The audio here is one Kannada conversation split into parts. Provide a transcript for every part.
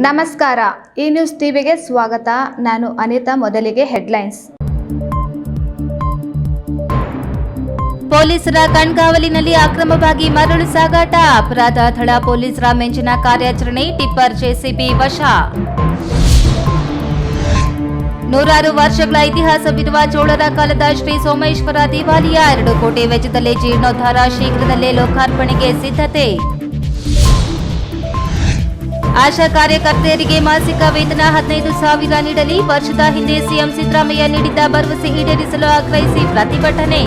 ನಮಸ್ಕಾರ. ಈ ನ್ಯೂಸ್ ಟಿವಿಗೆ ಸ್ವಾಗತ. ನಾನು ಅನಿತಾ. ಮೊದಲಿಗೆ ಹೆಡ್ಲೈನ್ಸ್. ಪೊಲೀಸರ ಕಣ್ಗಾವಲಿನಲ್ಲಿ ಅಕ್ರಮವಾಗಿ ಮರಳು ಸಾಗಾಟ. ಅಪರಾಧ ದಳ ಪೊಲೀಸರ ಮಿಂಚಿನ ಕಾರ್ಯಾಚರಣೆ. ಟಿಪ್ಪರ್ ಜೆಸಿಬಿ ವಶ. ನೂರಾರು ವರ್ಷಗಳ ಇತಿಹಾಸವಿರುವ ಚೋಳರ ಕಾಲದ ಶ್ರೀ ಸೋಮೇಶ್ವರ ದೇವಾಲಯ 2 ಕೋಟಿ ವೆಚ್ಚದಲ್ಲಿ ಜೀರ್ಣೋದ್ಧಾರ. ಶೀಘ್ರದಲ್ಲೇ ಲೋಕಾರ್ಪಣೆಗೆ ಸಿದ್ಧತೆ. ಆಶಾ ಕಾರ್ಯಕರ್ತೆಯರಿಗೆ ಮಾಸಿಕ ವೇತನ 15,000 ನೀಡಲಿ. ವರ್ಷದ ಹಿಂದೆ ಸಿಎಂ ಸಿದ್ದರಾಮಯ್ಯ ನೀಡಿದ್ದ ಭರವಸೆ ಈಡೇರಿಸಲು ಆಗ್ರಹಿಸಿ ಪ್ರತಿಭಟನೆ.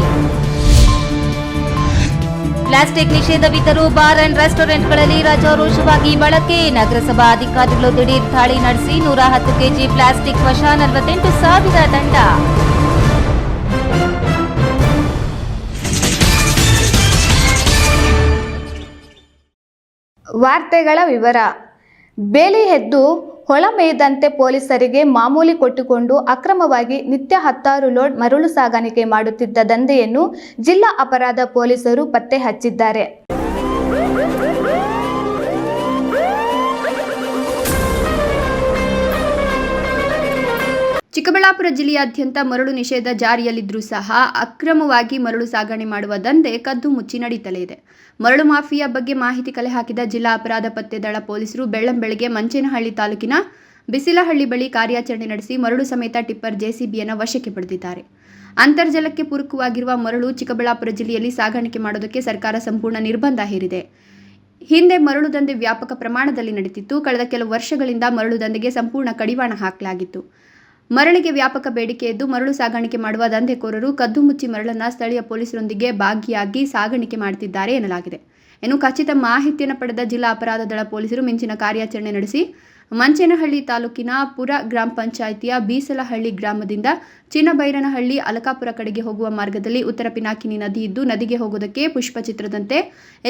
ಪ್ಲಾಸ್ಟಿಕ್ ನಿಷೇಧವಿದ್ದರೂ ಬಾರ್ ಅಂಡ್ ರೆಸ್ಟೋರೆಂಟ್ಗಳಲ್ಲಿ ರಾಜಾರೋಷವಾಗಿ ಬಳಕೆ. ನಗರಸಭಾ ಅಧಿಕಾರಿಗಳು ದಿಢೀರ್ ದಾಳಿ ನಡೆಸಿ 110 ಕೆಜಿ ಪ್ಲಾಸ್ಟಿಕ್ ವಶ. 48,000 ದಂಡ. ವಾರ್ತೆಗಳ ವಿವರ. ಬೇಲಿ ಎದ್ದು ಹೊಳ ಮೇಯ್ದಂತೆ ಪೊಲೀಸರಿಗೆ ಮಾಮೂಲಿ ಕೊಟ್ಟುಕೊಂಡು ಅಕ್ರಮವಾಗಿ ನಿತ್ಯ 10 ಲೋಡ್ ಮರಳು ಸಾಗಾಣಿಕೆ ಮಾಡುತ್ತಿದ್ದ ದಂಧೆಯನ್ನು ಜಿಲ್ಲಾ ಅಪರಾಧ ಪೊಲೀಸರು ಪತ್ತೆ ಹಚ್ಚಿದ್ದಾರೆ. ಚಿಕ್ಕಬಳ್ಳಾಪುರ ಜಿಲ್ಲೆಯಾದ್ಯಂತ ಮರಳು ನಿಷೇಧ ಜಾರಿಯಲ್ಲಿದ್ದರೂ ಸಹ ಅಕ್ರಮವಾಗಿ ಮರಳು ಸಾಗಣೆ ಮಾಡುವ ದಂಧೆ ಕದ್ದು ಮುಚ್ಚಿ ನಡೀತಲೇ ಇದೆ. ಮರಳು ಮಾಫಿಯಾ ಬಗ್ಗೆ ಮಾಹಿತಿ ಕಲೆ ಹಾಕಿದ ಜಿಲ್ಲಾ ಅಪರಾಧ ಪತ್ತೆ ದಳ ಪೊಲೀಸರು ಬೆಳ್ಳಂಬೆಳಗ್ಗೆ ಮಂಚೇನಹಳ್ಳಿ ತಾಲೂಕಿನ ಬಿಸಿಲಹಳ್ಳಿ ಬಳಿ ಕಾರ್ಯಾಚರಣೆ ನಡೆಸಿ ಮರಳು ಸಮೇತ ಟಿಪ್ಪರ್ ಜೆಸಿಬಿಯನ್ನು ವಶಕ್ಕೆ ಪಡೆದಿದ್ದಾರೆ. ಅಂತರ್ಜಲಕ್ಕೆ ಪೂರಕವಾಗಿರುವ ಮರಳು ಚಿಕ್ಕಬಳ್ಳಾಪುರ ಜಿಲ್ಲೆಯಲ್ಲಿ ಸಾಗಾಣಿಕೆ ಮಾಡೋದಕ್ಕೆ ಸರ್ಕಾರ ಸಂಪೂರ್ಣ ನಿರ್ಬಂಧ ಹೇರಿದೆ. ಹಿಂದೆ ಮರಳು ದಂಧೆ ವ್ಯಾಪಕ ಪ್ರಮಾಣದಲ್ಲಿ ನಡೆದಿತ್ತು. ಕಳೆದ ಕೆಲವು ವರ್ಷಗಳಿಂದ ಮರಳು ದಂಧೆಗೆ ಸಂಪೂರ್ಣ ಕಡಿವಾಣ ಹಾಕಲಾಗಿತ್ತು. ಮರಳಿಗೆ ವ್ಯಾಪಕ ಬೇಡಿಕೆ ಇದ್ದು ಮರಳು ಸಾಗಾಣಿಕೆ ಮಾಡುವ ದಂಧೆಕೋರರು ಕದ್ದು ಮುಚ್ಚಿ ಮರಳನ್ನು ಸ್ಥಳೀಯ ಪೊಲೀಸರೊಂದಿಗೆ ಭಾಗಿಯಾಗಿ ಸಾಗಾಣಿಕೆ ಮಾಡುತ್ತಿದ್ದಾರೆ ಎನ್ನಲಾಗಿದೆ. ಇನ್ನು ಖಚಿತ ಮಾಹಿತಿಯನ್ನು ಪಡೆದ ಜಿಲ್ಲಾ ಅಪರಾಧ ದಳ ಪೊಲೀಸರು ಮಿಂಚಿನ ಕಾರ್ಯಾಚರಣೆ ನಡೆಸಿ ಮಂಚೇನಹಳ್ಳಿ ತಾಲೂಕಿನ ಪುರ ಗ್ರಾಮ ಪಂಚಾಯಿತಿಯ ಬೀಸಲಹಳ್ಳಿ ಗ್ರಾಮದಿಂದ ಚಿನ್ನಬೈರನಹಳ್ಳಿ ಅಲಕಾಪುರ ಕಡೆಗೆ ಹೋಗುವ ಮಾರ್ಗದಲ್ಲಿ ಉತ್ತರ ಪಿನಾಕಿನಿ ನದಿ ಇದ್ದು ನದಿಗೆ ಹೋಗೋದಕ್ಕೆ ಪುಷ್ಪಚಿತ್ರದಂತೆ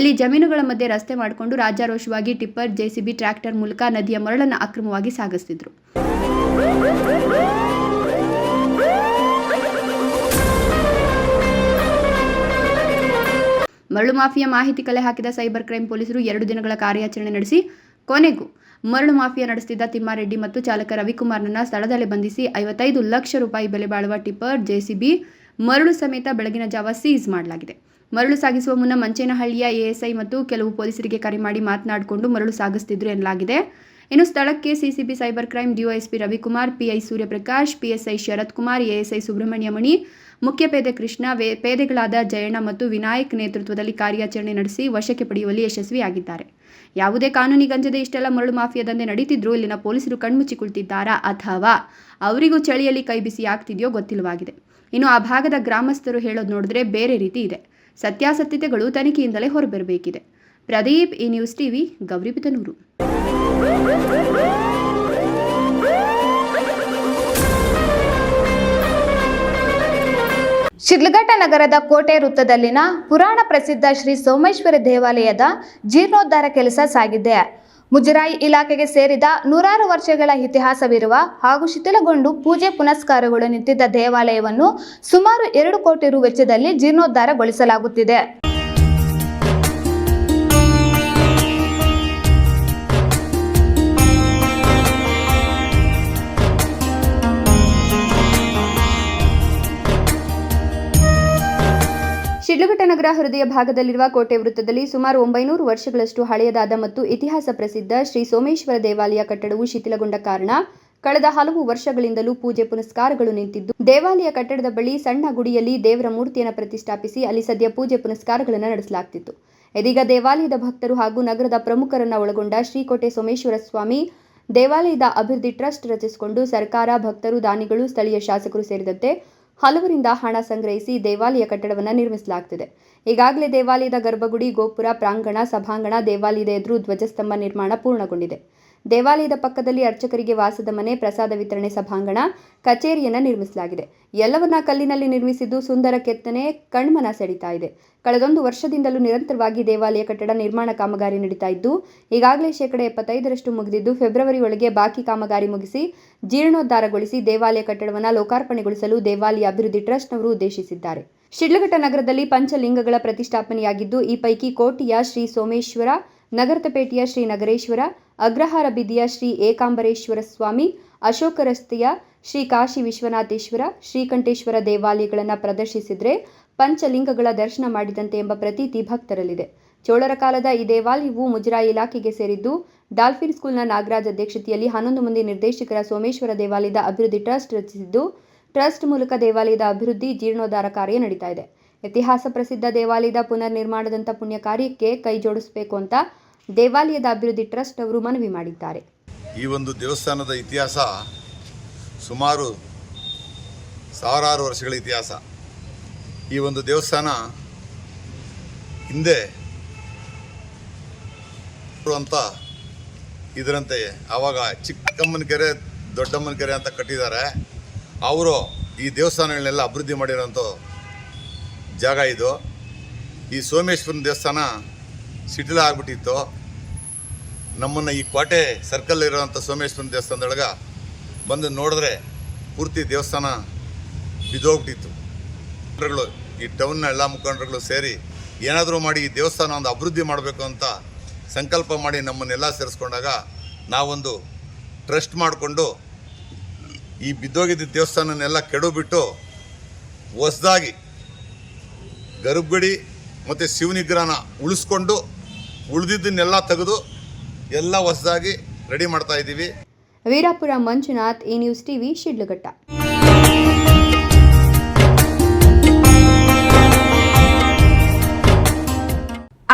ಇಲ್ಲಿ ಜಮೀನುಗಳ ಮಧ್ಯೆ ರಸ್ತೆ ಮಾಡಿಕೊಂಡು ರಾಜಾರೋಷವಾಗಿ ಟಿಪ್ಪರ್ ಜೆಸಿಬಿ ಟ್ರ್ಯಾಕ್ಟರ್ ಮೂಲಕ ನದಿಯ ಮರಳನ್ನು ಅಕ್ರಮವಾಗಿ ಸಾಗಿಸುತ್ತಿದ್ದರು. ಮರಳು ಮಾಫಿಯಾ ಮಾಹಿತಿ ಕಲೆ ಹಾಕಿದ ಸೈಬರ್ ಕ್ರೈಂ ಪೊಲೀಸರು 2 ದಿನಗಳ ಕಾರ್ಯಾಚರಣೆ ನಡೆಸಿ ಕೊನೆಗೂ ಮರಳು ಮಾಫಿಯಾ ನಡೆಸುತ್ತಿದ್ದ ತಿಮ್ಮಾರೆಡ್ಡಿ ಮತ್ತು ಚಾಲಕ ರವಿಕುಮಾರ್ನನ್ನ ಸ್ಥಳದಲ್ಲೇ ಬಂಧಿಸಿ 55 ಲಕ್ಷ ರೂಪಾಯಿ ಬೆಲೆ ಬಾಳುವ ಟಿಪ್ಪರ್ ಜೆಸಿಬಿ ಮರಳು ಸಮೇತ ಬೆಳಗಿನ ಜಾವ ಸೀಸ್ ಮಾಡಲಾಗಿದೆ. ಮರಳು ಸಾಗಿಸುವ ಮುನ್ನ ಮಂಚೇನಹಳ್ಳಿಯ ಎಎಸ್ಐ ಮತ್ತು ಕೆಲವು ಪೊಲೀಸರಿಗೆ ಕರೆ ಮಾಡಿ ಮಾತನಾಡಿಕೊಂಡು ಮರಳು ಸಾಗಿಸುತ್ತಿದ್ರು ಎನ್ನಲಾಗಿದೆ. ಇನ್ನು ಸ್ಥಳಕ್ಕೆ CCB cyber crime DySP Ravikumar, PI Suryaprakash, PSI Sharath Kumar, ASI Subramanya Mani, ಮುಖ್ಯ ಪೇದೆ ಕೃಷ್ಣ, ಪೇದೆಗಳಾದ ಜಯಣ್ಣ ಮತ್ತು ವಿನಾಯಕ್ ನೇತೃತ್ವದಲ್ಲಿ ಕಾರ್ಯಾಚರಣೆ ನಡೆಸಿ ವಶಕ್ಕೆ ಪಡೆಯುವಲ್ಲಿ ಯಶಸ್ವಿಯಾಗಿದ್ದಾರೆ. ಯಾವುದೇ ಕಾನೂನಿಗಂಜದೆ ಇಷ್ಟೆಲ್ಲ ಮರಳು ಮಾಫಿಯಾ ದಂಧೆ ನಡೀತಿದ್ರು ಇಲ್ಲಿನ ಪೊಲೀಸರು ಕಣ್ಮುಚ್ಚಿ ಕುಳಿತಿದ್ದಾರಾ ಅಥವಾ ಅವರಿಗೂ ಚಳಿಯಲ್ಲಿ ಕೈಬಿಸಿ ಆಗ್ತಿದೆಯೋ ಗೊತ್ತಿಲ್ಲವಾಗಿದೆ. ಇನ್ನು ಆ ಭಾಗದ ಗ್ರಾಮಸ್ಥರು ಹೇಳೋದು ನೋಡಿದ್ರೆ ಬೇರೆ ರೀತಿ ಇದೆ. ಸತ್ಯಾಸತ್ಯತೆಗಳು ತನಿಖೆಯಿಂದಲೇ ಹೊರಬರಬೇಕಿದೆ. ಪ್ರದೀಪ್, ಈ ನ್ಯೂಸ್ ಟಿವಿ, ಗೌರಿಬಿದನೂರು. ಶಿಡ್ಲಘಟ್ಟ ನಗರದ ಕೋಟೆ ವೃತ್ತದಲ್ಲಿನ ಪುರಾಣ ಪ್ರಸಿದ್ಧ ಶ್ರೀ ಸೋಮೇಶ್ವರ ದೇವಾಲಯದ ಜೀರ್ಣೋದ್ಧಾರ ಕೆಲಸ ಸಾಗಿದೆ. ಮುಜರಾಯಿ ಇಲಾಖೆಗೆ ಸೇರಿದ 100 ವರ್ಷಗಳ ಇತಿಹಾಸವಿರುವ ಹಾಗೂ ಶಿಥಿಲಗೊಂಡು ಪೂಜೆ ಪುನಸ್ಕಾರಗಳು ನಿಂತಿದ್ದ ದೇವಾಲಯವನ್ನು ಸುಮಾರು 2 ಕೋಟಿ ರು ವೆಚ್ಚದಲ್ಲಿ ಜೀರ್ಣೋದ್ಧಾರಗೊಳಿಸಲಾಗುತ್ತಿದೆ. ಶಿಡ್ಲಘಟ್ಟ ನಗರ ಹೃದಯ ಭಾಗದಲ್ಲಿರುವ ಕೋಟೆ ವೃತ್ತದಲ್ಲಿ ಸುಮಾರು 900 ವರ್ಷಗಳಷ್ಟು ಹಳೆಯದಾದ ಮತ್ತು ಇತಿಹಾಸ ಪ್ರಸಿದ್ಧ ಶ್ರೀ ಸೋಮೇಶ್ವರ ದೇವಾಲಯ ಕಟ್ಟಡವು ಶಿಥಿಲಗೊಂಡ ಕಾರಣ ಕಳೆದ ಹಲವು ವರ್ಷಗಳಿಂದಲೂ ಪೂಜೆ ಪುನಸ್ಕಾರಗಳು ನಿಂತಿದ್ದು, ದೇವಾಲಯ ಕಟ್ಟಡದ ಬಳಿ ಸಣ್ಣ ಗುಡಿಯಲ್ಲಿ ದೇವರ ಮೂರ್ತಿಯನ್ನು ಪ್ರತಿಷ್ಠಾಪಿಸಿ ಅಲ್ಲಿ ಸದ್ಯ ಪೂಜೆ ಪುನಸ್ಕಾರಗಳನ್ನು ನಡೆಸಲಾಗುತ್ತಿತ್ತು. ಇದೀಗ ದೇವಾಲಯದ ಭಕ್ತರು ಹಾಗೂ ನಗರದ ಪ್ರಮುಖರನ್ನು ಒಳಗೊಂಡ ಶ್ರೀಕೋಟೆ ಸೋಮೇಶ್ವರ ಸ್ವಾಮಿ ದೇವಾಲಯದ ಅಭಿವೃದ್ಧಿ ಟ್ರಸ್ಟ್ ರಚಿಸಿಕೊಂಡು ಸರ್ಕಾರ, ಭಕ್ತರು, ದಾನಿಗಳು, ಸ್ಥಳೀಯ ಶಾಸಕರು ಸೇರಿದಂತೆ ಹಲವರಿಂದ ಹಣ ಸಂಗ್ರಹಿಸಿ ದೇವಾಲಯ ಕಟ್ಟಡವನ್ನು ನಿರ್ಮಿಸಲಾಗುತ್ತಿದೆ. ಈಗಾಗಲೇ ದೇವಾಲಯದ ಗರ್ಭಗುಡಿ, ಗೋಪುರ, ಪ್ರಾಂಗಣ, ಸಭಾಂಗಣ, ದೇವಾಲಯದ ಎದುರು ಧ್ವಜಸ್ತಂಭ ನಿರ್ಮಾಣ ಪೂರ್ಣಗೊಂಡಿದೆ. ದೇವಾಲಯದ ಪಕ್ಕದಲ್ಲಿ ಅರ್ಚಕರಿಗೆ ವಾಸದ ಮನೆ, ಪ್ರಸಾದ ವಿತರಣೆ ಸಭಾಂಗಣ, ಕಚೇರಿಯನ್ನು ನಿರ್ಮಿಸಲಾಗಿದೆ. ಎಲ್ಲವನ್ನ ಕಲ್ಲಿನಲ್ಲಿ ನಿರ್ಮಿಸಿದ್ದು ಸುಂದರ ಕೆತ್ತನೆ ಕಣ್ಮನ ಸೆಳೀತಾ ಇದೆ. ಕಳೆದೊಂದು ವರ್ಷದಿಂದಲೂ ನಿರಂತರವಾಗಿ ದೇವಾಲಯ ಕಟ್ಟಡ ನಿರ್ಮಾಣ ಕಾಮಗಾರಿ ನಡೀತಾ ಇದ್ದು ಈಗಾಗಲೇ 75% ಮುಗಿದಿದ್ದು ಫೆಬ್ರವರಿ ಒಳಗೆ ಬಾಕಿ ಕಾಮಗಾರಿ ಮುಗಿಸಿ ಜೀರ್ಣೋದ್ಧಾರಗೊಳಿಸಿ ದೇವಾಲಯ ಕಟ್ಟಡವನ್ನು ಲೋಕಾರ್ಪಣೆಗೊಳಿಸಲು ದೇವಾಲಯ ಅಭಿವೃದ್ಧಿ ಟ್ರಸ್ಟ್ನವರು ಉದ್ದೇಶಿಸಿದ್ದಾರೆ. ಶಿಡ್ಲಘಟ್ಟ ನಗರದಲ್ಲಿ ಪಂಚಲಿಂಗಗಳ ಪ್ರತಿಷ್ಠಾಪನೆಯಾಗಿದ್ದು ಈ ಪೈಕಿ ಕೋಟೆಯ ಶ್ರೀ ಸೋಮೇಶ್ವರ, ನಗರತಪೇಟೆಯ ಶ್ರೀ ನಗರೇಶ್ವರ, ಅಗ್ರಹಾರ ಬೀದಿಯ ಶ್ರೀ ಏಕಾಂಬರೇಶ್ವರ ಸ್ವಾಮಿ, ಅಶೋಕ ರಸ್ತೆಯ ಶ್ರೀ ಕಾಶಿ ವಿಶ್ವನಾಥೇಶ್ವರ, ಶ್ರೀಕಂಠೇಶ್ವರ ದೇವಾಲಯಗಳನ್ನು ಪ್ರದರ್ಶಿಸಿದರೆ ಪಂಚಲಿಂಗಗಳ ದರ್ಶನ ಮಾಡಿದಂತೆ ಎಂಬ ಪ್ರತೀತಿ ಭಕ್ತರಲ್ಲಿದೆ. ಚೋಳರ ಕಾಲದ ಈ ದೇವಾಲಯವು ಮುಜರಾಯಿ ಇಲಾಖೆಗೆ ಸೇರಿದ್ದು, ಡಾಲ್ಫಿನ್ ಸ್ಕೂಲ್ನ ನಾಗರಾಜ್ ಅಧ್ಯಕ್ಷತೆಯಲ್ಲಿ 11 ಮಂದಿ ನಿರ್ದೇಶಕರ ಸೋಮೇಶ್ವರ ದೇವಾಲಯದ ಅಭಿವೃದ್ಧಿ ಟ್ರಸ್ಟ್ ರಚಿಸಿದ್ದು, ಟ್ರಸ್ಟ್ ಮೂಲಕ ದೇವಾಲಯದ ಅಭಿವೃದ್ಧಿ, ಜೀರ್ಣೋದ್ಧಾರ ಕಾರ್ಯ ನಡೀತಾ ಇದೆ. ಇತಿಹಾಸ ಪ್ರಸಿದ್ಧ ದೇವಾಲಯದ ಪುನರ್ ನಿರ್ಮಾಣದಂಥ ಪುಣ್ಯ ಕಾರ್ಯಕ್ಕೆ ಕೈ ಜೋಡಿಸಬೇಕು ಅಂತ ದೇವಾಲಯದ ಅಭಿವೃದ್ಧಿ ಟ್ರಸ್ಟ್ ಅವರು ಮನವಿ ಮಾಡಿದ್ದಾರೆ. ಈ ಒಂದು ದೇವಸ್ಥಾನದ ಇತಿಹಾಸ ಸುಮಾರು ಸಾವಿರಾರು ವರ್ಷಗಳ ಇತಿಹಾಸ. ಈ ಒಂದು ದೇವಸ್ಥಾನ ಹಿಂದೆ ಅಂತ ಇದರಂತೆ ಆವಾಗ ಚಿಕ್ಕಮ್ಮನ ಕೆರೆ, ದೊಡ್ಡಮ್ಮನ ಕೆರೆ ಅಂತ ಕಟ್ಟಿದ್ದಾರೆ. ಅವರು ಈ ದೇವಸ್ಥಾನಗಳನ್ನೆಲ್ಲ ಅಭಿವೃದ್ಧಿ ಮಾಡಿರೋಂಥ ಜಾಗ ಇದು. ಈ ಸೋಮೇಶ್ವರನ ದೇವಸ್ಥಾನ ಶಿಥಿಲ ಆಗಿಬಿಟ್ಟಿತ್ತು. ನಮ್ಮನ್ನು ಈ ಕೋಟೆ ಸರ್ಕಲ್ ಇರೋವಂಥ ಸೋಮೇಶ್ವರನ ದೇವಸ್ಥಾನದೊಳಗೆ ಬಂದು ನೋಡಿದ್ರೆ ಪೂರ್ತಿ ದೇವಸ್ಥಾನ ಬಿದ್ದೋಗ್ಬಿಟ್ಟಿತ್ತು. ಈ ಟೌನ್ನ ಎಲ್ಲ ಮುಖಂಡರುಗಳು ಸೇರಿ ಏನಾದರೂ ಮಾಡಿ ಈ ದೇವಸ್ಥಾನ ಒಂದು ಅಭಿವೃದ್ಧಿ ಮಾಡಬೇಕು ಅಂತ ಸಂಕಲ್ಪ ಮಾಡಿ ನಮ್ಮನ್ನೆಲ್ಲ ಸೇರಿಸ್ಕೊಂಡಾಗ ನಾವೊಂದು ಟ್ರಸ್ಟ್ ಮಾಡಿಕೊಂಡು ಈ ಬಿದ್ದೋಗಿದ್ದ ದೇವಸ್ಥಾನನೆಲ್ಲ ಕೆಡವಿಬಿಟ್ಟು ಹೊಸದಾಗಿ ಗರ್ಭಗುಡಿ ಮತ್ತು ಶಿವನಿಗ್ರಹನ ಉಳಿಸ್ಕೊಂಡು ಉಳಿದಿದ್ದನ್ನೆಲ್ಲ ತೆಗೆದು ಎಲ್ಲ ಹೊಸದಾಗಿ ರೆಡಿ ಮಾಡ್ತಾ ಇದ್ದೀವಿ. ವೀರಾಪುರ ಮಂಜುನಾಥ್, ಈ ನ್ಯೂಸ್ ಟಿವಿ, ಶಿಡ್ಲಘಟ್ಟ.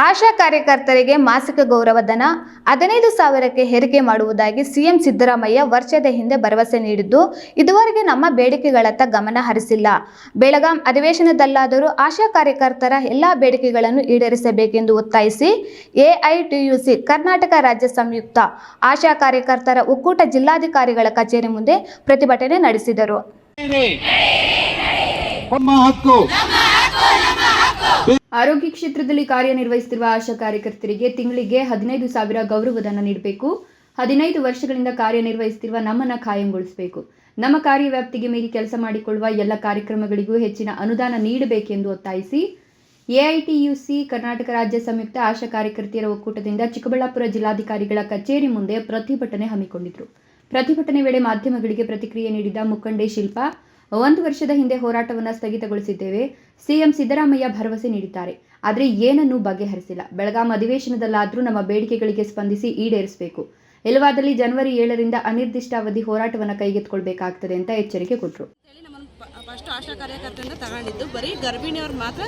ಆಶಾ ಕಾರ್ಯಕರ್ತರಿಗೆ ಮಾಸಿಕ ಗೌರವಧನ 15,000ಕ್ಕೆ ಏರಿಕೆ ಮಾಡುವುದಾಗಿ ಸಿಎಂ ಸಿದ್ದರಾಮಯ್ಯ ವರ್ಷದ ಹಿಂದೆ ಭರವಸೆ ನೀಡಿದ್ದು, ಇದುವರೆಗೆ ನಮ್ಮ ಬೇಡಿಕೆಗಳತ್ತ ಗಮನ ಹರಿಸಿಲ್ಲ. ಬೆಳಗಾಂ ಅಧಿವೇಶನದಲ್ಲಾದರೂ ಆಶಾ ಕಾರ್ಯಕರ್ತರ ಎಲ್ಲ ಬೇಡಿಕೆಗಳನ್ನು ಈಡೇರಿಸಬೇಕೆಂದು ಒತ್ತಾಯಿಸಿ ಎಐಟಿಯುಸಿ ಕರ್ನಾಟಕ ರಾಜ್ಯ ಸಂಯುಕ್ತ ಆಶಾ ಕಾರ್ಯಕರ್ತರ ಒಕ್ಕೂಟ ಜಿಲ್ಲಾಧಿಕಾರಿಗಳ ಕಚೇರಿ ಮುಂದೆ ಪ್ರತಿಭಟನೆ ನಡೆಸಿದರು. ಆರೋಗ್ಯ ಕ್ಷೇತ್ರದಲ್ಲಿ ಕಾರ್ಯನಿರ್ವಹಿಸುತ್ತಿರುವ ಆಶಾ ಕಾರ್ಯಕರ್ತರಿಗೆ ತಿಂಗಳಿಗೆ 15,000 ಗೌರವಧನ ನೀಡಬೇಕು. 15 ವರ್ಷಗಳಿಂದ ಕಾರ್ಯನಿರ್ವಹಿಸುತ್ತಿರುವ ನಮ್ಮನ್ನು ಕಾಯಂಗೊಳಿಸಬೇಕು. ನಮ್ಮ ಕಾರ್ಯವ್ಯಾಪ್ತಿಗೆ ಮೀರಿ ಕೆಲಸ ಮಾಡಿಕೊಳ್ಳುವ ಎಲ್ಲ ಕಾರ್ಯಕ್ರಮಗಳಿಗೂ ಹೆಚ್ಚಿನ ಅನುದಾನ ನೀಡಬೇಕೆಂದು ಒತ್ತಾಯಿಸಿ ಎಐಟಿಯುಸಿ ಕರ್ನಾಟಕ ರಾಜ್ಯ ಸಂಯುಕ್ತ ಆಶಾ ಕಾರ್ಯಕರ್ತೆಯರ ಒಕ್ಕೂಟದಿಂದ ಚಿಕ್ಕಬಳ್ಳಾಪುರ ಜಿಲ್ಲಾಧಿಕಾರಿಗಳ ಕಚೇರಿ ಮುಂದೆ ಪ್ರತಿಭಟನೆ ಹಮ್ಮಿಕೊಂಡಿದ್ರು. ಪ್ರತಿಭಟನೆ ವೇಳೆ ಮಾಧ್ಯಮಗಳಿಗೆ ಪ್ರತಿಕ್ರಿಯೆ ನೀಡಿದ ಮುಖಂಡೆ ಶಿಲ್ಪಾ, 1 ವರ್ಷದ ಹಿಂದೆ ಹೋರಾಟವನ್ನು ಸ್ಥಗಿತಗೊಳಿಸಿದ್ದೇವೆ. ಸಿಎಂ ಸಿದ್ದರಾಮಯ್ಯ ಭರವಸೆ ನೀಡಿದ್ದಾರೆ, ಆದರೆ ಏನನ್ನೂ ಬಗೆಹರಿಸಿಲ್ಲ. ಬೆಳಗಾಂ ಅಧಿವೇಶನದಲ್ಲಾದರೂ ನಮ್ಮ ಬೇಡಿಕೆಗಳಿಗೆ ಸ್ಪಂದಿಸಿ ಈಡೇರಿಸಬೇಕು. ಇಲ್ಲವಾದಲ್ಲಿ ಜನವರಿ 7ರಿಂದ ಅನಿರ್ದಿಷ್ಟಾವಧಿ ಹೋರಾಟವನ್ನು ಕೈಗೆತ್ತಿಕೊಳ್ಳಬೇಕಾಗ್ತದೆ ಅಂತ ಎಚ್ಚರಿಕೆ ಕೊಟ್ಟರು. ಫಸ್ಟ್ ಆಶಾ ಕಾರ್ಯಕರ್ತರಿಂದ ತಗೊಂಡಿದ್ದು ಬರೀ ಗರ್ಭಿಣಿಯವ್ರು ಮಾತ್ರ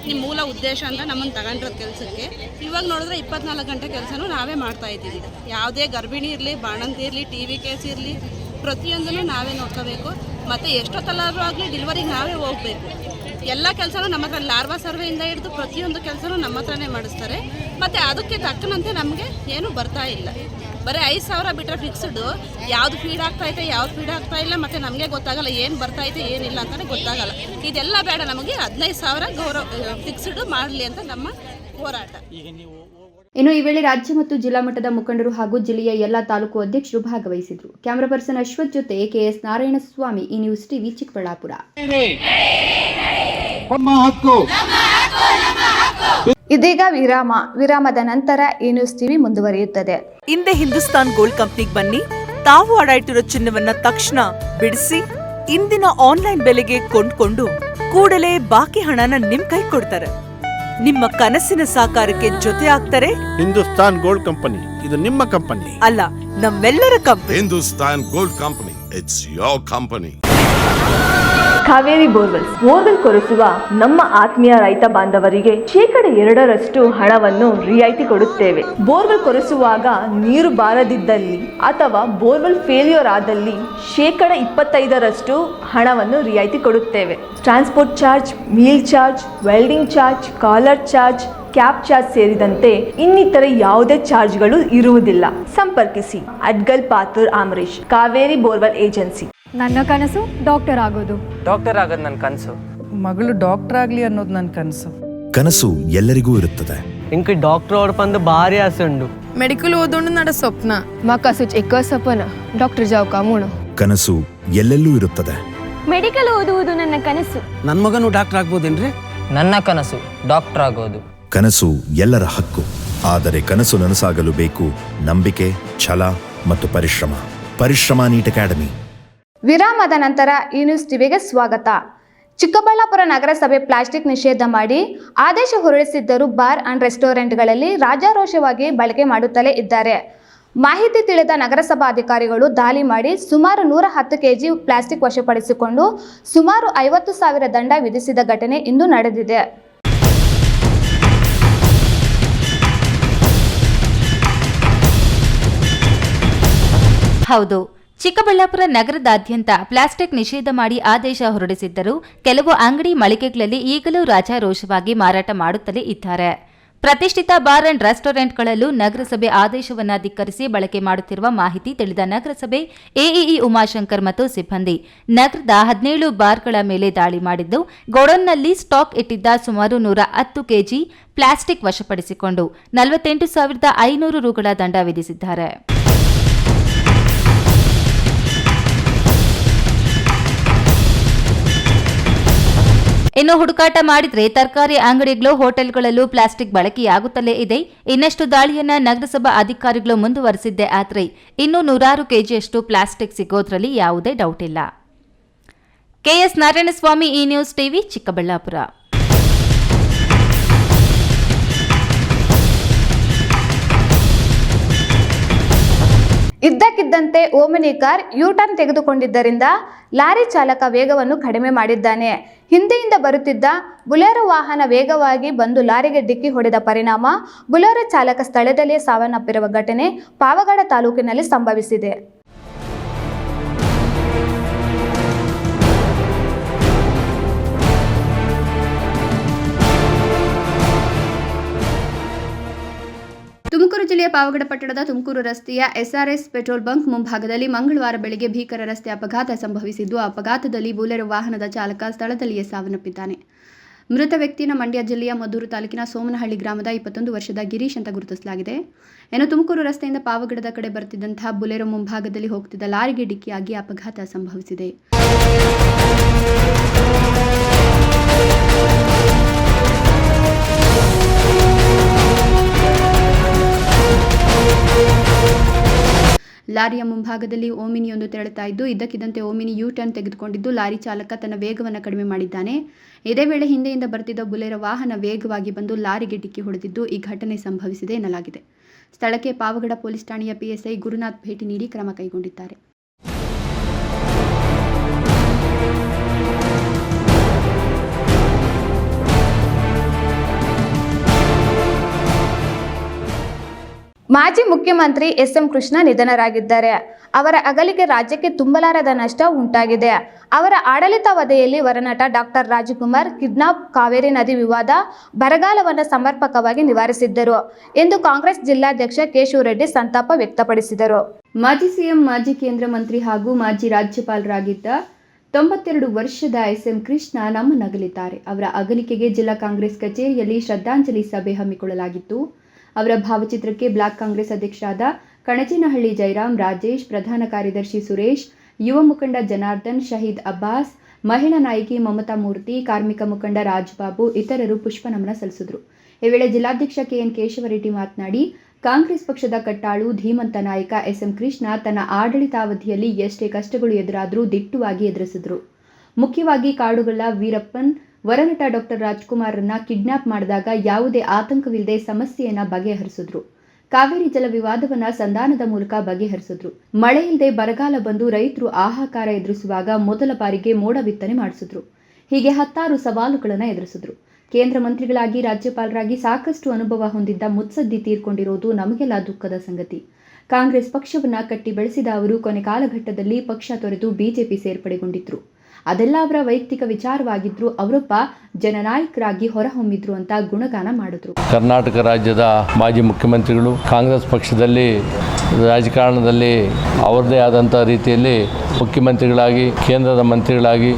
ನಿಮ್ಮ ಮೂಲ ಉದ್ದೇಶ ಅಂತ ನಮ್ಮನ್ನು ತಗೊಂಡಿರೋದು ಕೆಲಸಕ್ಕೆ. ಇವಾಗ ನೋಡಿದ್ರೆ 24 ಗಂಟೆ ಕೆಲಸನೂ ನಾವೇ ಮಾಡ್ತಾ ಇದ್ದೀವಿ. ಯಾವುದೇ ಗರ್ಭಿಣಿ ಇರಲಿ, ಬಾಣಂತಿ ಇರಲಿ, ಟಿ.ವಿ ಕೇಸ್ ಇರಲಿ, ಪ್ರತಿಯೊಂದನ್ನು ನಾವೇ ನೋಡ್ಕೋಬೇಕು. ಮತ್ತು ಎಷ್ಟೊತ್ತಲ್ಲಾದರೂ ಆಗಲಿ ಡೆಲಿವರಿಗೆ ನಾವೇ ಹೋಗಬೇಕು. ಎಲ್ಲ ಕೆಲಸನೂ ನಮ್ಮ ಹತ್ರ, ಲಾರ್ವಾ ಸರ್ವೆಯಿಂದ ಹಿಡಿದು ಪ್ರತಿಯೊಂದು ಕೆಲಸನೂ ನಮ್ಮ ಹತ್ರನೇ ಮಾಡಿಸ್ತಾರೆ. ಮತ್ತು ಅದಕ್ಕೆ ತಕ್ಕನಂತೆ ನಮಗೆ ಏನೂ ಬರ್ತಾ ಇಲ್ಲ. ಬರೀ 5,000 ಬಿಟ್ಟರೆ ಫಿಕ್ಸ್ಡು, ಯಾವುದು ಫೀಡ್ ಆಗ್ತಾಯಿದೆ, ಯಾವ್ದು ಫೀಡ್ ಆಗ್ತಾ ಇಲ್ಲ, ಮತ್ತು ನಮಗೆ ಗೊತ್ತಾಗಲ್ಲ ಏನು ಬರ್ತಾಯಿದೆ ಏನಿಲ್ಲ ಅಂತಲೇ ಗೊತ್ತಾಗಲ್ಲ. ಇದೆಲ್ಲ ಬೇಡ, ನಮಗೆ 15,000 ಗೌರವ ಫಿಕ್ಸ್ಡು ಮಾಡಲಿ ಅಂತ ನಮ್ಮ ಹೋರಾಟ. ಇನ್ನು ಈ ವೇಳೆ ರಾಜ್ಯ ಮತ್ತು ಜಿಲ್ಲಾ ಮಟ್ಟದ ಮುಖಂಡರು ಹಾಗೂ ಜಿಲ್ಲೆಯ ಎಲ್ಲ ತಾಲೂಕು ಅಧ್ಯಕ್ಷರು ಭಾಗವಹಿಸಿದ್ರು. ಕ್ಯಾಮರಾ ಪರ್ಸನ್ ಅಶ್ವಥ್ ಜೊತೆ ಕೆಎಸ್ ನಾರಾಯಣಸ್ವಾಮಿ, ಈ ನ್ಯೂಸ್ ಟಿವಿ, ಚಿಕ್ಕಬಳ್ಳಾಪುರ. ಇದೀಗ ವಿರಾಮದ ನಂತರ ಈ ನ್ಯೂಸ್ ಟಿವಿ ಮುಂದುವರಿಯುತ್ತದೆ. ಹಿಂದೆ ಹಿಂದೂಸ್ತಾನ್ ಗೋಲ್ಡ್ ಕಂಪ್ನಿಗೆ ಬನ್ನಿ. ತಾವು ಅಡ ಇಟ್ಟಿರೋ ಚಿನ್ನವನ್ನ ತಕ್ಷಣ ಬಿಡಿಸಿ ಇಂದಿನ ಆನ್ಲೈನ್ ಬೆಲೆಗೆ ಕೊಂಡ್ಕೊಂಡು ಕೂಡಲೇ ಬಾಕಿ ಹಣನ ನಿಮ್ ಕೈ ಕೊಡ್ತಾರೆ. ನಿಮ್ಮ ಕನಸಿನ ಸಾಕಾರಕ್ಕೆ ಜೊತೆ ಆಗ್ತಾರೆ. ಹಿಂದೂಸ್ತಾನ್ ಗೋಲ್ಡ್ ಕಂಪನಿ, ಇದು ನಿಮ್ಮ ಕಂಪನಿ ಅಲ್ಲ, ನಮ್ಮೆಲ್ಲರ company. Hindustan gold company, it's your company. Kaveri borewell ಕೊರೆಸುವ ನಮ್ಮ ಆತ್ಮೀಯ ರೈತ ಬಾಂಧವರಿಗೆ 2% ಹಣವನ್ನು ರಿಯಾಯಿತಿ ಕೊಡುತ್ತೇವೆ. ಬೋರ್ವೆಲ್ ಕೊರೆಸುವಾಗ ನೀರು ಬಾರದಿದ್ದಲ್ಲಿ ಅಥವಾ ಬೋರ್ವೆಲ್ ಫೇಲ್ಯೂರ್ ಆದಲ್ಲಿ 25% ಹಣವನ್ನು ರಿಯಾಯಿತಿ ಕೊಡುತ್ತೇವೆ. Transport charge, meal charge, welding charge, collar charge, cab charge ಸೇರಿದಂತೆ ಇನ್ನಿತರ ಯಾವುದೇ ಚಾರ್ಜ್ಗಳು ಇರುವುದಿಲ್ಲ. ಸಂಪರ್ಕಿಸಿ ಅಡ್ಗಲ್ ಪಾತೂರ್ ಆಮರೇಶ್, ಕಾವೇರಿ ಬೋರ್ವೆಲ್ ಏಜೆನ್ಸಿ. ನನ್ನ ಕನಸು ಡಾಕ್ಟರ್ ಆಗೋದು ನನ್ನ ಕನಸು. ಮಗಳು ಡಾಕ್ಟರ್ ಆಗ್ಲಿ ಅನ್ನೋದು ನನ್ನ ಕನಸು. ಕನಸು ಎಲ್ಲರಿಗೂ ಇರುತ್ತದೆ. ಇಂಕ ಡಾಕ್ಟರ್ ಓಡ್ಪಂದು ಭಾರಿ ಆಸೆ ಉಂಡು. ಮೆಡಿಕಲ್ ಓದೋಣ ನಡ ಸ್ವಪ್ನ. ಮಕ್ಕಸುಚ್ ಎಕ್ಕ ಸಪನ ಡಾಕ್ಟರ್ ಜಾವ್ ಕಾಮೂಣ. ಕನಸು ಎಲ್ಲೆಲ್ಲೂ ಇರುತ್ತದೆ. ಮೆಡಿಕಲ್ ಓದುವುದು ನನ್ನ ಕನಸು. ನನ್ನ ಮಗನು ಡಾಕ್ಟರ್ ಆಗ್ಬೋದೇನ್ರಿ? ನನ್ನ ಕನಸು ಡಾಕ್ಟರ್ ಆಗೋದು. ಕನಸು ಎಲ್ಲರ ಹಕ್ಕು. ಆದರೆ ಕನಸು ನನಸಾಗಲು ಬೇಕು ನಂಬಿಕೆ, ಛಲ ಮತ್ತು ಪರಿಶ್ರಮ. ಪರಿಶ್ರಮ ನೀಟ್ ಅಕಾಡೆಮಿ. ವಿರಾಮದ ನಂತರ ಈ ನ್ಯೂಸ್ ಟಿವಿಗೆ ಸ್ವಾಗತ. ಚಿಕ್ಕಬಳ್ಳಾಪುರ ನಗರಸಭೆ ಪ್ಲಾಸ್ಟಿಕ್ ನಿಷೇಧ ಮಾಡಿ ಆದೇಶ ಹೊರಡಿಸಿದ್ದರೂ ಬಾರ್ ಅಂಡ್ ರೆಸ್ಟೋರೆಂಟ್ಗಳಲ್ಲಿ ರಾಜಾರೋಷವಾಗಿ ಬಳಕೆ ಮಾಡುತ್ತಲೇ ಇದ್ದಾರೆ. ಮಾಹಿತಿ ತಿಳಿದ ನಗರಸಭಾ ಅಧಿಕಾರಿಗಳು ದಾಳಿ ಮಾಡಿ ಸುಮಾರು 110 ಕೆಜಿ ಪ್ಲಾಸ್ಟಿಕ್ ವಶಪಡಿಸಿಕೊಂಡು ಸುಮಾರು 50,000 ದಂಡ ವಿಧಿಸಿದ ಘಟನೆ ಇಂದು ನಡೆದಿದೆ. ಹೌದು, ಚಿಕ್ಕಬಳ್ಳಾಪುರ ನಗರದಾದ್ಯಂತ ಪ್ಲಾಸ್ಟಿಕ್ ನಿಷೇಧ ಮಾಡಿ ಆದೇಶ ಹೊರಡಿಸಿದ್ದರೂ ಕೆಲವು ಅಂಗಡಿ ಮಳಿಗೆಗಳಲ್ಲಿ ಈಗಲೂ ರಾಜಾರೋಷವಾಗಿ ಮಾರಾಟ ಮಾಡುತ್ತಲೇ ಇದ್ದಾರೆ. ಪ್ರತಿಷ್ಠಿತ ಬಾರ್ ಅಂಡ್ ರೆಸ್ಟೋರೆಂಟ್ಗಳಲ್ಲೂ ನಗರಸಭೆ ಆದೇಶವನ್ನು ಧಿಕ್ಕರಿಸಿ ಬಳಕೆ ಮಾಡುತ್ತಿರುವ ಮಾಹಿತಿ ತಿಳಿದ ನಗರಸಭೆ ಎಇಇ ಉಮಾಶಂಕರ್ ಮತ್ತು ಸಿಬ್ಬಂದಿ ನಗರದ 17 ಬಾರ್ಗಳ ಮೇಲೆ ದಾಳಿ ಮಾಡಿದ್ದು, ಗೋಡೌನ್ನಲ್ಲಿ ಸ್ಟಾಕ್ ಇಟ್ಟಿದ್ದ ಸುಮಾರು 110 ಕೆಜಿ ಪ್ಲಾಸ್ಟಿಕ್ ವಶಪಡಿಸಿಕೊಂಡು 48,500 ರೂಗಳ ದಂಡ ವಿಧಿಸಿದ್ದಾರೆ. ಇನ್ನು ಹುಡುಕಾಟ ಮಾಡಿದ್ರೆ ತರಕಾರಿ ಅಂಗಡಿಗಳು, ಹೋಟೆಲ್ಗಳಲ್ಲೂ ಪ್ಲಾಸ್ಟಿಕ್ ಬಳಕೆಯಾಗುತ್ತಲೇ ಇದೆ. ಇನ್ನಷ್ಟು ದಾಳಿಯನ್ನ ನಗರಸಭಾ ಅಧಿಕಾರಿಗಳು ಮುಂದುವರೆಸಿದ್ದೇ ಆದರೆ ಇನ್ನೂ 100 ಕೆಜಿಯಷ್ಟು ಪ್ಲಾಸ್ಟಿಕ್ ಸಿಗೋದ್ರಲ್ಲಿ ಯಾವುದೇ ಡೌಟ್ ಇಲ್ಲ. ಕೆಎಸ್ ನಾರಾಯಣಸ್ವಾಮಿ, ಈ ನ್ಯೂಸ್ ಟಿವಿ, ಚಿಕ್ಕಬಳ್ಳಾಪುರ. ಇದ್ದಕ್ಕಿದ್ದಂತೆ ಓಮಿನಿ ಕಾರ್ ಯೂಟರ್ನ್ ತೆಗೆದುಕೊಂಡಿದ್ದರಿಂದ ಲಾರಿ ಚಾಲಕ ವೇಗವನ್ನು ಕಡಿಮೆ ಮಾಡಿದ್ದಾನೆ. ಹಿಂದೆಯಿಂದ ಬರುತ್ತಿದ್ದ ಬುಲೆರೋ ವಾಹನ ವೇಗವಾಗಿ ಬಂದು ಲಾರಿಗೆ ಡಿಕ್ಕಿ ಹೊಡೆದ ಪರಿಣಾಮ ಬುಲೆರೋ ಚಾಲಕ ಸ್ಥಳದಲ್ಲಿಯೇ ಸಾವನ್ನಪ್ಪಿರುವ ಘಟನೆ ಪಾವಗಡ ತಾಲೂಕಿನಲ್ಲಿ ಸಂಭವಿಸಿದೆ. ತುಮಕೂರು ಜಿಲ್ಲೆಯ ಪಾವಗಡ ಪಟ್ಟಣದ ತುಮಕೂರು ರಸ್ತೆಯ ಎಸ್ಆರ್ಎಸ್ ಪೆಟ್ರೋಲ್ ಬಂಕ್ ಮುಂಭಾಗದಲ್ಲಿ ಮಂಗಳವಾರ ಬೆಳಗ್ಗೆ ಭೀಕರ ರಸ್ತೆ ಅಪಘಾತ ಸಂಭವಿಸಿದ್ದು, ಅಪಘಾತದಲ್ಲಿ ಬುಲೆರೋ ವಾಹನದ ಚಾಲಕ ಸ್ಥಳದಲ್ಲಿಯೇ ಸಾವನ್ನಪ್ಪಿದ್ದಾನೆ. ಮೃತ ವ್ಯಕ್ತಿಯನ್ನು ಮಂಡ್ಯ ಜಿಲ್ಲೆಯ ಮದ್ದೂರು ತಾಲೂಕಿನ ಸೋಮನಹಳ್ಳಿ ಗ್ರಾಮದ 21 ವರ್ಷದ ಗಿರೀಶ್ ಅಂತ ಗುರುತಿಸಲಾಗಿದೆ. ಇನ್ನು ತುಮಕೂರು ರಸ್ತೆಯಿಂದ ಪಾವಗಡದ ಕಡೆ ಬರುತ್ತಿದ್ದಂತಹ ಬುಲೆರೋ ಮುಂಭಾಗದಲ್ಲಿ ಹೋಗ್ತಿದ್ದ ಲಾರಿಗೆ ಡಿಕ್ಕಿಯಾಗಿ ಅಪಘಾತ ಸಂಭವಿಸಿದೆ. ಲಾರಿಯ ಮುಂಭಾಗದಲ್ಲಿ ಓಮಿನಿಯೊಂದು ತೆರಳುತ್ತಾ ಇದ್ದು, ಇದ್ದಕ್ಕಿದ್ದಂತೆ ಓಮಿನಿ ಯೂ ಟರ್ನ್ ತೆಗೆದುಕೊಂಡಿದ್ದು, ಲಾರಿ ಚಾಲಕ ತನ್ನ ವೇಗವನ್ನು ಕಡಿಮೆ ಮಾಡಿದ್ದಾನೆ. ಇದೇ ವೇಳೆ ಹಿಂದೆಯಿಂದ ಬರ್ತಿದ್ದ ಬುಲೆರೋ ವಾಹನ ವೇಗವಾಗಿ ಬಂದು ಲಾರಿಗೆ ಡಿಕ್ಕಿ ಹೊಡೆದಿದ್ದು, ಈ ಘಟನೆ ಸಂಭವಿಸಿದೆ ಎನ್ನಲಾಗಿದೆ. ಸ್ಥಳಕ್ಕೆ ಪಾವಗಡ ಪೊಲೀಸ್ ಠಾಣೆಯ ಪಿಎಸ್ಐ ಗುರುನಾಥ್ ಭೇಟಿ ನೀಡಿ ಕ್ರಮ ಕೈಗೊಂಡಿದ್ದಾರೆ. ಮಾಜಿ ಮುಖ್ಯಮಂತ್ರಿ ಎಸ್.ಎಂ. ಕೃಷ್ಣ ನಿಧನರಾಗಿದ್ದಾರೆ. ಅವರ ಅಗಲಿಕೆ ರಾಜ್ಯಕ್ಕೆ ತುಂಬಲಾರದ ನಷ್ಟ ಉಂಟಾಗಿದೆ. ಅವರ ಆಡಳಿತಾವಧಿಯಲ್ಲಿ ವರನಟ ಡಾಕ್ಟರ್ ರಾಜಕುಮಾರ್ ಕಿಡ್ನಾಪ್, ಕಾವೇರಿ ನದಿ ವಿವಾದ, ಬರಗಾಲವನ್ನು ಸಮರ್ಪಕವಾಗಿ ನಿವಾರಿಸಿದ್ದರು ಎಂದು ಕಾಂಗ್ರೆಸ್ ಜಿಲ್ಲಾಧ್ಯಕ್ಷ ಕೇಶವ ರೆಡ್ಡಿ ಸಂತಾಪ ವ್ಯಕ್ತಪಡಿಸಿದರು. ಮಾಜಿ ಸಿಎಂ, ಮಾಜಿ ಕೇಂದ್ರ ಮಂತ್ರಿ ಹಾಗೂ ಮಾಜಿ ರಾಜ್ಯಪಾಲರಾಗಿದ್ದ 92 ವರ್ಷದ ಎಸ್.ಎಂ. ಕೃಷ್ಣ ನಮ್ಮನ್ನಗಲಿದ್ದಾರೆ. ಅವರ ಅಗಲಿಕೆಗೆ ಜಿಲ್ಲಾ ಕಾಂಗ್ರೆಸ್ ಕಚೇರಿಯಲ್ಲಿ ಶ್ರದ್ಧಾಂಜಲಿ ಸಭೆ ಹಮ್ಮಿಕೊಳ್ಳಲಾಗಿತ್ತು. ಅವರ ಭಾವಚಿತ್ರಕ್ಕೆ ಬ್ಲಾಕ್ ಕಾಂಗ್ರೆಸ್ ಅಧ್ಯಕ್ಷರಾದ ಕಣಚೇನಹಳ್ಳಿ ಜಯರಾಮ್, ರಾಜೇಶ್, ಪ್ರಧಾನ ಕಾರ್ಯದರ್ಶಿ ಸುರೇಶ್, ಯುವ ಮುಖಂಡ ಜನಾರ್ದನ್, ಶಹೀದ್ ಅಬ್ಬಾಸ್, ಮಹಿಳಾ ನಾಯಕಿ ಮಮತಾ ಮೂರ್ತಿ, ಕಾರ್ಮಿಕ ಮುಖಂಡ ರಾಜ್ಬಾಬು ಇತರರು ಪುಷ್ಪನಮನ ಸಲ್ಲಿಸಿದರು. ಈ ವೇಳೆ ಜಿಲ್ಲಾಧ್ಯಕ್ಷ ಕೆಎನ್ ಕೇಶವರೆಡ್ಡಿ ಮಾತನಾಡಿ, ಕಾಂಗ್ರೆಸ್ ಪಕ್ಷದ ಕಟ್ಟಾಳು, ಧೀಮಂತ ನಾಯಕ ಎಸ್.ಎಂ. ಕೃಷ್ಣ ತನ್ನ ಆಡಳಿತಾವಧಿಯಲ್ಲಿ ಎಷ್ಟೇ ಕಷ್ಟಗಳು ಎದುರಾದರೂ ದಿಟ್ಟವಾಗಿ ಎದುರಿಸಿದರು. ಮುಖ್ಯವಾಗಿ ಕಾಡುಗೊಲ್ಲ ವೀರಪ್ಪನ್ ವರನಟ ಡಾಕ್ಟರ್ ರಾಜ್ಕುಮಾರ್ರನ್ನ ಕಿಡ್ನಾಪ್ ಮಾಡಿದಾಗ ಯಾವುದೇ ಆತಂಕವಿಲ್ಲದೆ ಸಮಸ್ಯೆಯನ್ನ ಬಗೆಹರಿಸಿದ್ರು. ಕಾವೇರಿ ಜಲ ವಿವಾದವನ್ನ ಸಂಧಾನದ ಮೂಲಕ ಬಗೆಹರಿಸಿದ್ರು. ಮಳೆ ಇಲ್ಲದೆ ಬರಗಾಲ ಬಂದು ರೈತರು ಹಾಹಾಕಾರ ಎದುರಿಸುವಾಗ ಮೊದಲ ಬಾರಿಗೆ ಮೋಡ ಬಿತ್ತನೆ ಮಾಡಿಸಿದ್ರು. ಹೀಗೆ 10 ಸವಾಲುಗಳನ್ನು ಎದುರಿಸಿದ್ರು. ಕೇಂದ್ರ ಮಂತ್ರಿಗಳಾಗಿ, ರಾಜ್ಯಪಾಲರಾಗಿ ಸಾಕಷ್ಟು ಅನುಭವ ಹೊಂದಿದ್ದ ಮುತ್ಸದ್ದಿ ತೀರ್ಕೊಂಡಿರೋದು ನಮಗೆಲ್ಲ ದುಃಖದ ಸಂಗತಿ. ಕಾಂಗ್ರೆಸ್ ಪಕ್ಷವನ್ನ ಕಟ್ಟಿ ಬೆಳೆಸಿದ ಅವರು ಕೊನೆ ಕಾಲಘಟ್ಟದಲ್ಲಿ ಪಕ್ಷ ತೊರೆದು ಬಿಜೆಪಿ ಸೇರ್ಪಡೆಗೊಂಡಿದ್ರು. ಅದೆಲ್ಲ ಅವರ ವೈಯಕ್ತಿಕ ವಿಚಾರವಾಗಿದ್ರು. ಅವರೊಬ್ಬ ಜನನಾಯಕರಾಗಿ ಹೊರಹೊಮ್ಮಿದ್ರು ಅಂತ ಗುಣಗಾನ ಮಾಡಿದ್ರು. ಕರ್ನಾಟಕ ರಾಜ್ಯದ ಮಾಜಿ ಮುಖ್ಯಮಂತ್ರಿಗಳು ಕಾಂಗ್ರೆಸ್ ಪಕ್ಷದಲ್ಲಿ ರಾಜಕಾರಣದಲ್ಲಿ ಅವರದೇ ಆದಂಥ ರೀತಿಯಲ್ಲಿ ಮುಖ್ಯಮಂತ್ರಿಗಳಾಗಿ, ಕೇಂದ್ರದ ಮಂತ್ರಿಗಳಾಗಿ,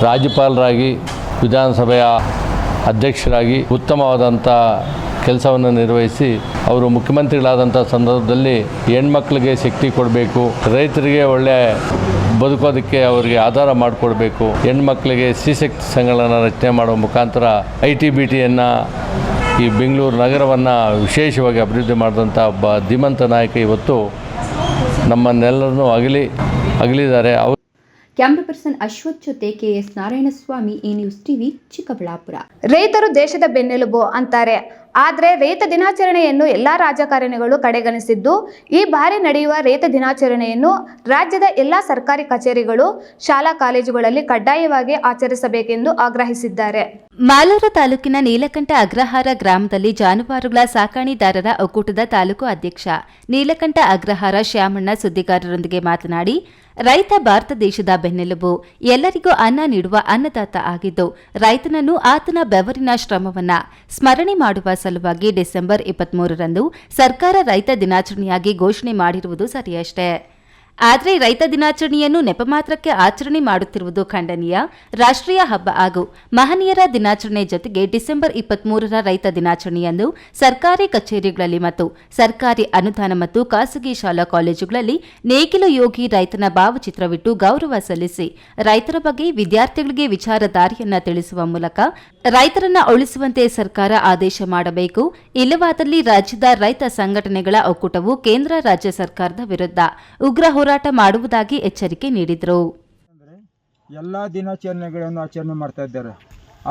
ರಾಜ್ಯಪಾಲರಾಗಿ, ವಿಧಾನಸಭೆಯ ಅಧ್ಯಕ್ಷರಾಗಿ ಉತ್ತಮವಾದಂಥ ಕೆಲಸವನ್ನು ನಿರ್ವಹಿಸಿ ಅವರು ಮುಖ್ಯಮಂತ್ರಿಗಳಾದಂಥ ಸಂದರ್ಭದಲ್ಲಿ ಹೆಣ್ಮಕ್ಳಿಗೆ ಶಕ್ತಿ ಕೊಡಬೇಕು, ರೈತರಿಗೆ ಒಳ್ಳೆ ಬದುಕೋದಕ್ಕೆ ಅವರಿಗೆ ಆಧಾರ ಮಾಡಿಕೊಡ್ಬೇಕು, ಹೆಣ್ಮಕ್ಳಿಗೆ ಸ್ತ್ರೀಶಕ್ತಿ ಸಂಘಗಳನ್ನು ರಚನೆ ಮಾಡುವ ಮುಖಾಂತರ ITBTಯನ್ನು ಈ ಬೆಂಗಳೂರು ನಗರವನ್ನು ವಿಶೇಷವಾಗಿ ಅಭಿವೃದ್ಧಿ ಮಾಡಿದಂಥ ಒಬ್ಬ ಧೀಮಂತ ನಾಯಕ ಇವತ್ತು ನಮ್ಮನ್ನೆಲ್ಲರನ್ನೂ ಅಗಲಿದ್ದಾರೆ. ಕ್ಯಾಮ್ರಾ ಪರ್ಸನ್ ಅಶ್ವಥ್ ಜೊತೆ ಕೆಎಸ್ ನಾರಾಯಣಸ್ವಾಮಿ, ಈ ನ್ಯೂಸ್ ಟಿವಿ, ಚಿಕ್ಕಬಳ್ಳಾಪುರ. ರೈತರು ದೇಶದ ಬೆನ್ನೆಲುಬು ಅಂತಾರೆ. ಆದರೆ ರೈತ ದಿನಾಚರಣೆಯನ್ನು ಎಲ್ಲಾ ರಾಜಕಾರಣಿಗಳು ಕಡೆಗಣಿಸಿದ್ದು, ಈ ಬಾರಿ ನಡೆಯುವ ರೈತ ದಿನಾಚರಣೆಯನ್ನು ರಾಜ್ಯದ ಎಲ್ಲಾ ಸರ್ಕಾರಿ ಕಚೇರಿಗಳು, ಶಾಲಾ ಕಾಲೇಜುಗಳಲ್ಲಿ ಕಡ್ಡಾಯವಾಗಿ ಆಚರಿಸಬೇಕೆಂದು ಆಗ್ರಹಿಸಿದ್ದಾರೆ. ಮಾಲೂರು ತಾಲೂಕಿನ ನೀಲಕಂಠ ಅಗ್ರಹಾರ ಗ್ರಾಮದಲ್ಲಿ ಜಾನುವಾರುಗಳ ಸಾಕಾಣಿದಾರರ ಒಕ್ಕೂಟದ ತಾಲೂಕು ಅಧ್ಯಕ್ಷ ನೀಲಕಂಠ ಅಗ್ರಹಾರ ಶ್ಯಾಮಣ್ಣ ಸುದ್ದಿಗಾರರೊಂದಿಗೆ ಮಾತನಾಡಿ, ರೈತ ಭಾರತ ದೇಶದ ಬೆನ್ನೆಲುಬು, ಎಲ್ಲರಿಗೂ ಅನ್ನ ನೀಡುವ ಅನ್ನದಾತ ಆಗಿದ್ದು, ರೈತನನ್ನು ಆತನ ಬೆವರಿನ ಶ್ರಮವನ್ನ ಸ್ಮರಣೆ ಮಾಡುವ ಸಲುವಾಗಿ ಡಿಸೆಂಬರ್ 23ರಂದು ಸರ್ಕಾರ ರೈತ ದಿನಾಚರಣೆಯಾಗಿ ಘೋಷಣೆ ಮಾಡಿರುವುದು ಸರಿಯಷ್ಟೇ. ಆದರೆ ರೈತ ದಿನಾಚರಣೆಯನ್ನು ನೆಪ ಮಾತ್ರಕ್ಕೆ ಆಚರಣೆ ಮಾಡುತ್ತಿರುವುದು ಖಂಡನೀಯ. ರಾಷ್ಟ್ರೀಯ ಹಬ್ಬ ಹಾಗೂ ಮಹನೀಯರ ದಿನಾಚರಣೆ ಜೊತೆಗೆ ಡಿಸೆಂಬರ್ 23ರ ರೈತ ದಿನಾಚರಣೆಯನ್ನು ಸರ್ಕಾರಿ ಕಚೇರಿಗಳಲ್ಲಿ ಮತ್ತು ಸರ್ಕಾರಿ ಅನುದಾನ ಮತ್ತು ಖಾಸಗಿ ಶಾಲಾ ಕಾಲೇಜುಗಳಲ್ಲಿ ನೇಗಿಲು ಯೋಗಿ ರೈತನ ಭಾವಚಿತ್ರವಿಟ್ಟು ಗೌರವ ಸಲ್ಲಿಸಿ ರೈತರ ಬಗ್ಗೆ ವಿದ್ಯಾರ್ಥಿಗಳಿಗೆ ವಿಚಾರಧಾರೆಯನ್ನ ತಿಳಿಸುವ ಮೂಲಕ ರೈತರನ್ನ ಉಳಿಸುವಂತೆ ಸರ್ಕಾರ ಆದೇಶ ಮಾಡಬೇಕು. ಇಲ್ಲವಾದಲ್ಲಿ ರಾಜ್ಯದ ರೈತ ಸಂಘಟನೆಗಳ ಒಕ್ಕೂಟವು ಕೇಂದ್ರ ರಾಜ್ಯ ಸರ್ಕಾರದ ವಿರುದ್ಧ ಉಗ್ರ ಹೋರಾಟ ಮಾಡುವುದಾಗಿ ಎಚ್ಚರಿಕೆ ನೀಡಿದರು. ಎಲ್ಲ ದಿನಾಚರಣೆಗಳನ್ನು ಆಚರಣೆ ಮಾಡ್ತಾ ಇದ್ದಾರೆ.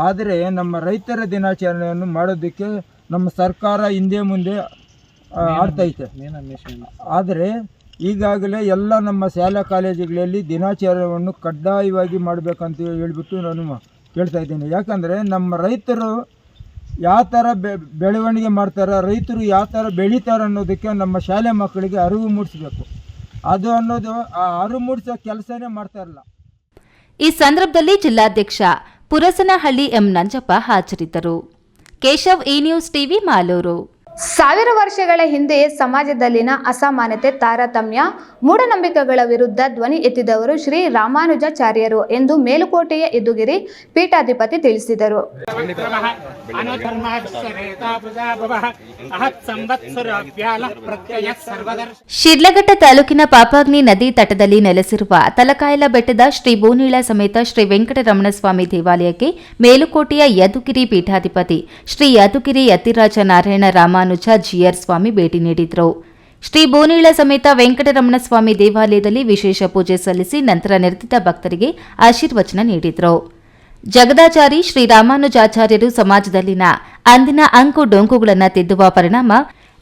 ಆದರೆ ನಮ್ಮ ರೈತರ ದಿನಾಚರಣೆಯನ್ನು ಮಾಡೋದಕ್ಕೆ ನಮ್ಮ ಸರ್ಕಾರ ಹಿಂದೆ ಮುಂದೆ ಆಡ್ತೈತೆ. ಆದರೆ ಈಗಾಗಲೇ ಎಲ್ಲ ನಮ್ಮ ಶಾಲಾ ಕಾಲೇಜುಗಳಲ್ಲಿ ದಿನಾಚರಣೆಯನ್ನು ಕಡ್ಡಾಯವಾಗಿ ಮಾಡಬೇಕಂತ ಹೇಳ್ಬಿಟ್ಟು ನಾನು ಕೇಳ್ತಾ ಇದ್ದೀನಿ. ಯಾಕಂದರೆ ನಮ್ಮ ರೈತರು ಯಾವ ಥರ ಬೆಳವಣಿಗೆ ಮಾಡ್ತಾರೆ, ರೈತರು ಯಾವ ಥರ ಬೆಳೀತಾರೆ ಅನ್ನೋದಕ್ಕೆ ನಮ್ಮ ಶಾಲೆ ಮಕ್ಕಳಿಗೆ ಅರಿವು ಮೂಡಿಸಬೇಕು. ಅದು ಅನ್ನೋದು ಆ ಅರಿವು ಮೂಡಿಸೋ ಕೆಲಸನೇ ಮಾಡ್ತಾ ಇರಲ್ಲ. ಈ ಸಂದರ್ಭದಲ್ಲಿ ಜಿಲ್ಲಾಧ್ಯಕ್ಷ ಪುರಸನಹಳ್ಳಿ ಎಂ ನಂಜಪ್ಪ ಹಾಜರಿದ್ದರು. ಕೇಶವ್, ಈ ನ್ಯೂಸ್ ಟಿವಿ, ಮಾಲೂರು. 1000 ವರ್ಷಗಳ ಹಿಂದೆ ಸಮಾಜದಲ್ಲಿನ ಅಸಮಾನತೆ, ತಾರತಮ್ಯ, ಮೂಢನಂಬಿಕೆಗಳ ವಿರುದ್ಧ ಧ್ವನಿ ಎತ್ತಿದವರು ಶ್ರೀ ರಾಮಾನುಜಾಚಾರ್ಯರು ಎಂದು ಮೇಲುಕೋಟೆಯ ಯದುಗಿರಿ ಪೀಠಾಧಿಪತಿ ತಿಳಿಸಿದರು. ಶಿಡ್ಲಘಟ್ಟ ತಾಲೂಕಿನ ಪಾಪಾಗ್ನಿ ನದಿ ತಟದಲ್ಲಿ ನೆಲೆಸಿರುವ ತಲಕಾಯಲ ಬೆಟ್ಟದ ಶ್ರೀ ಬೋನೀಳ ಸಮೇತ ಶ್ರೀ ವೆಂಕಟರಮಣಸ್ವಾಮಿ ದೇವಾಲಯಕ್ಕೆ ಮೇಲುಕೋಟೆಯ ಯದುಗಿರಿ ಪೀಠಾಧಿಪತಿ ಶ್ರೀ ಯದುಗಿರಿ ಯತಿರಾಜ ನಾರಾಯಣ ರಾಮಾನುಜ ಜಿಯರ್ ಸ್ವಾಮಿ ಭೇಟಿ ನೀಡಿದರು. ಶ್ರೀ ಬೋನೀಳ ಸಮೇತ ವೆಂಕಟರಮಣಸ್ವಾಮಿ ದೇವಾಲಯದಲ್ಲಿ ವಿಶೇಷ ಪೂಜೆ ಸಲ್ಲಿಸಿ ನಂತರ ನೆರೆದಿದ್ದ ಭಕ್ತರಿಗೆ ಆಶೀರ್ವಚನ ನೀಡಿದರು. ಜಗದಾಚಾರಿ ಶ್ರೀ ರಾಮಾನುಜಾಚಾರ್ಯರು ಸಮಾಜದಲ್ಲಿನ ಅಂದಿನ ಅಂಕು ಡೊಂಕುಗಳನ್ನು ತಿದ್ದುವ ಪರಿಣಾಮ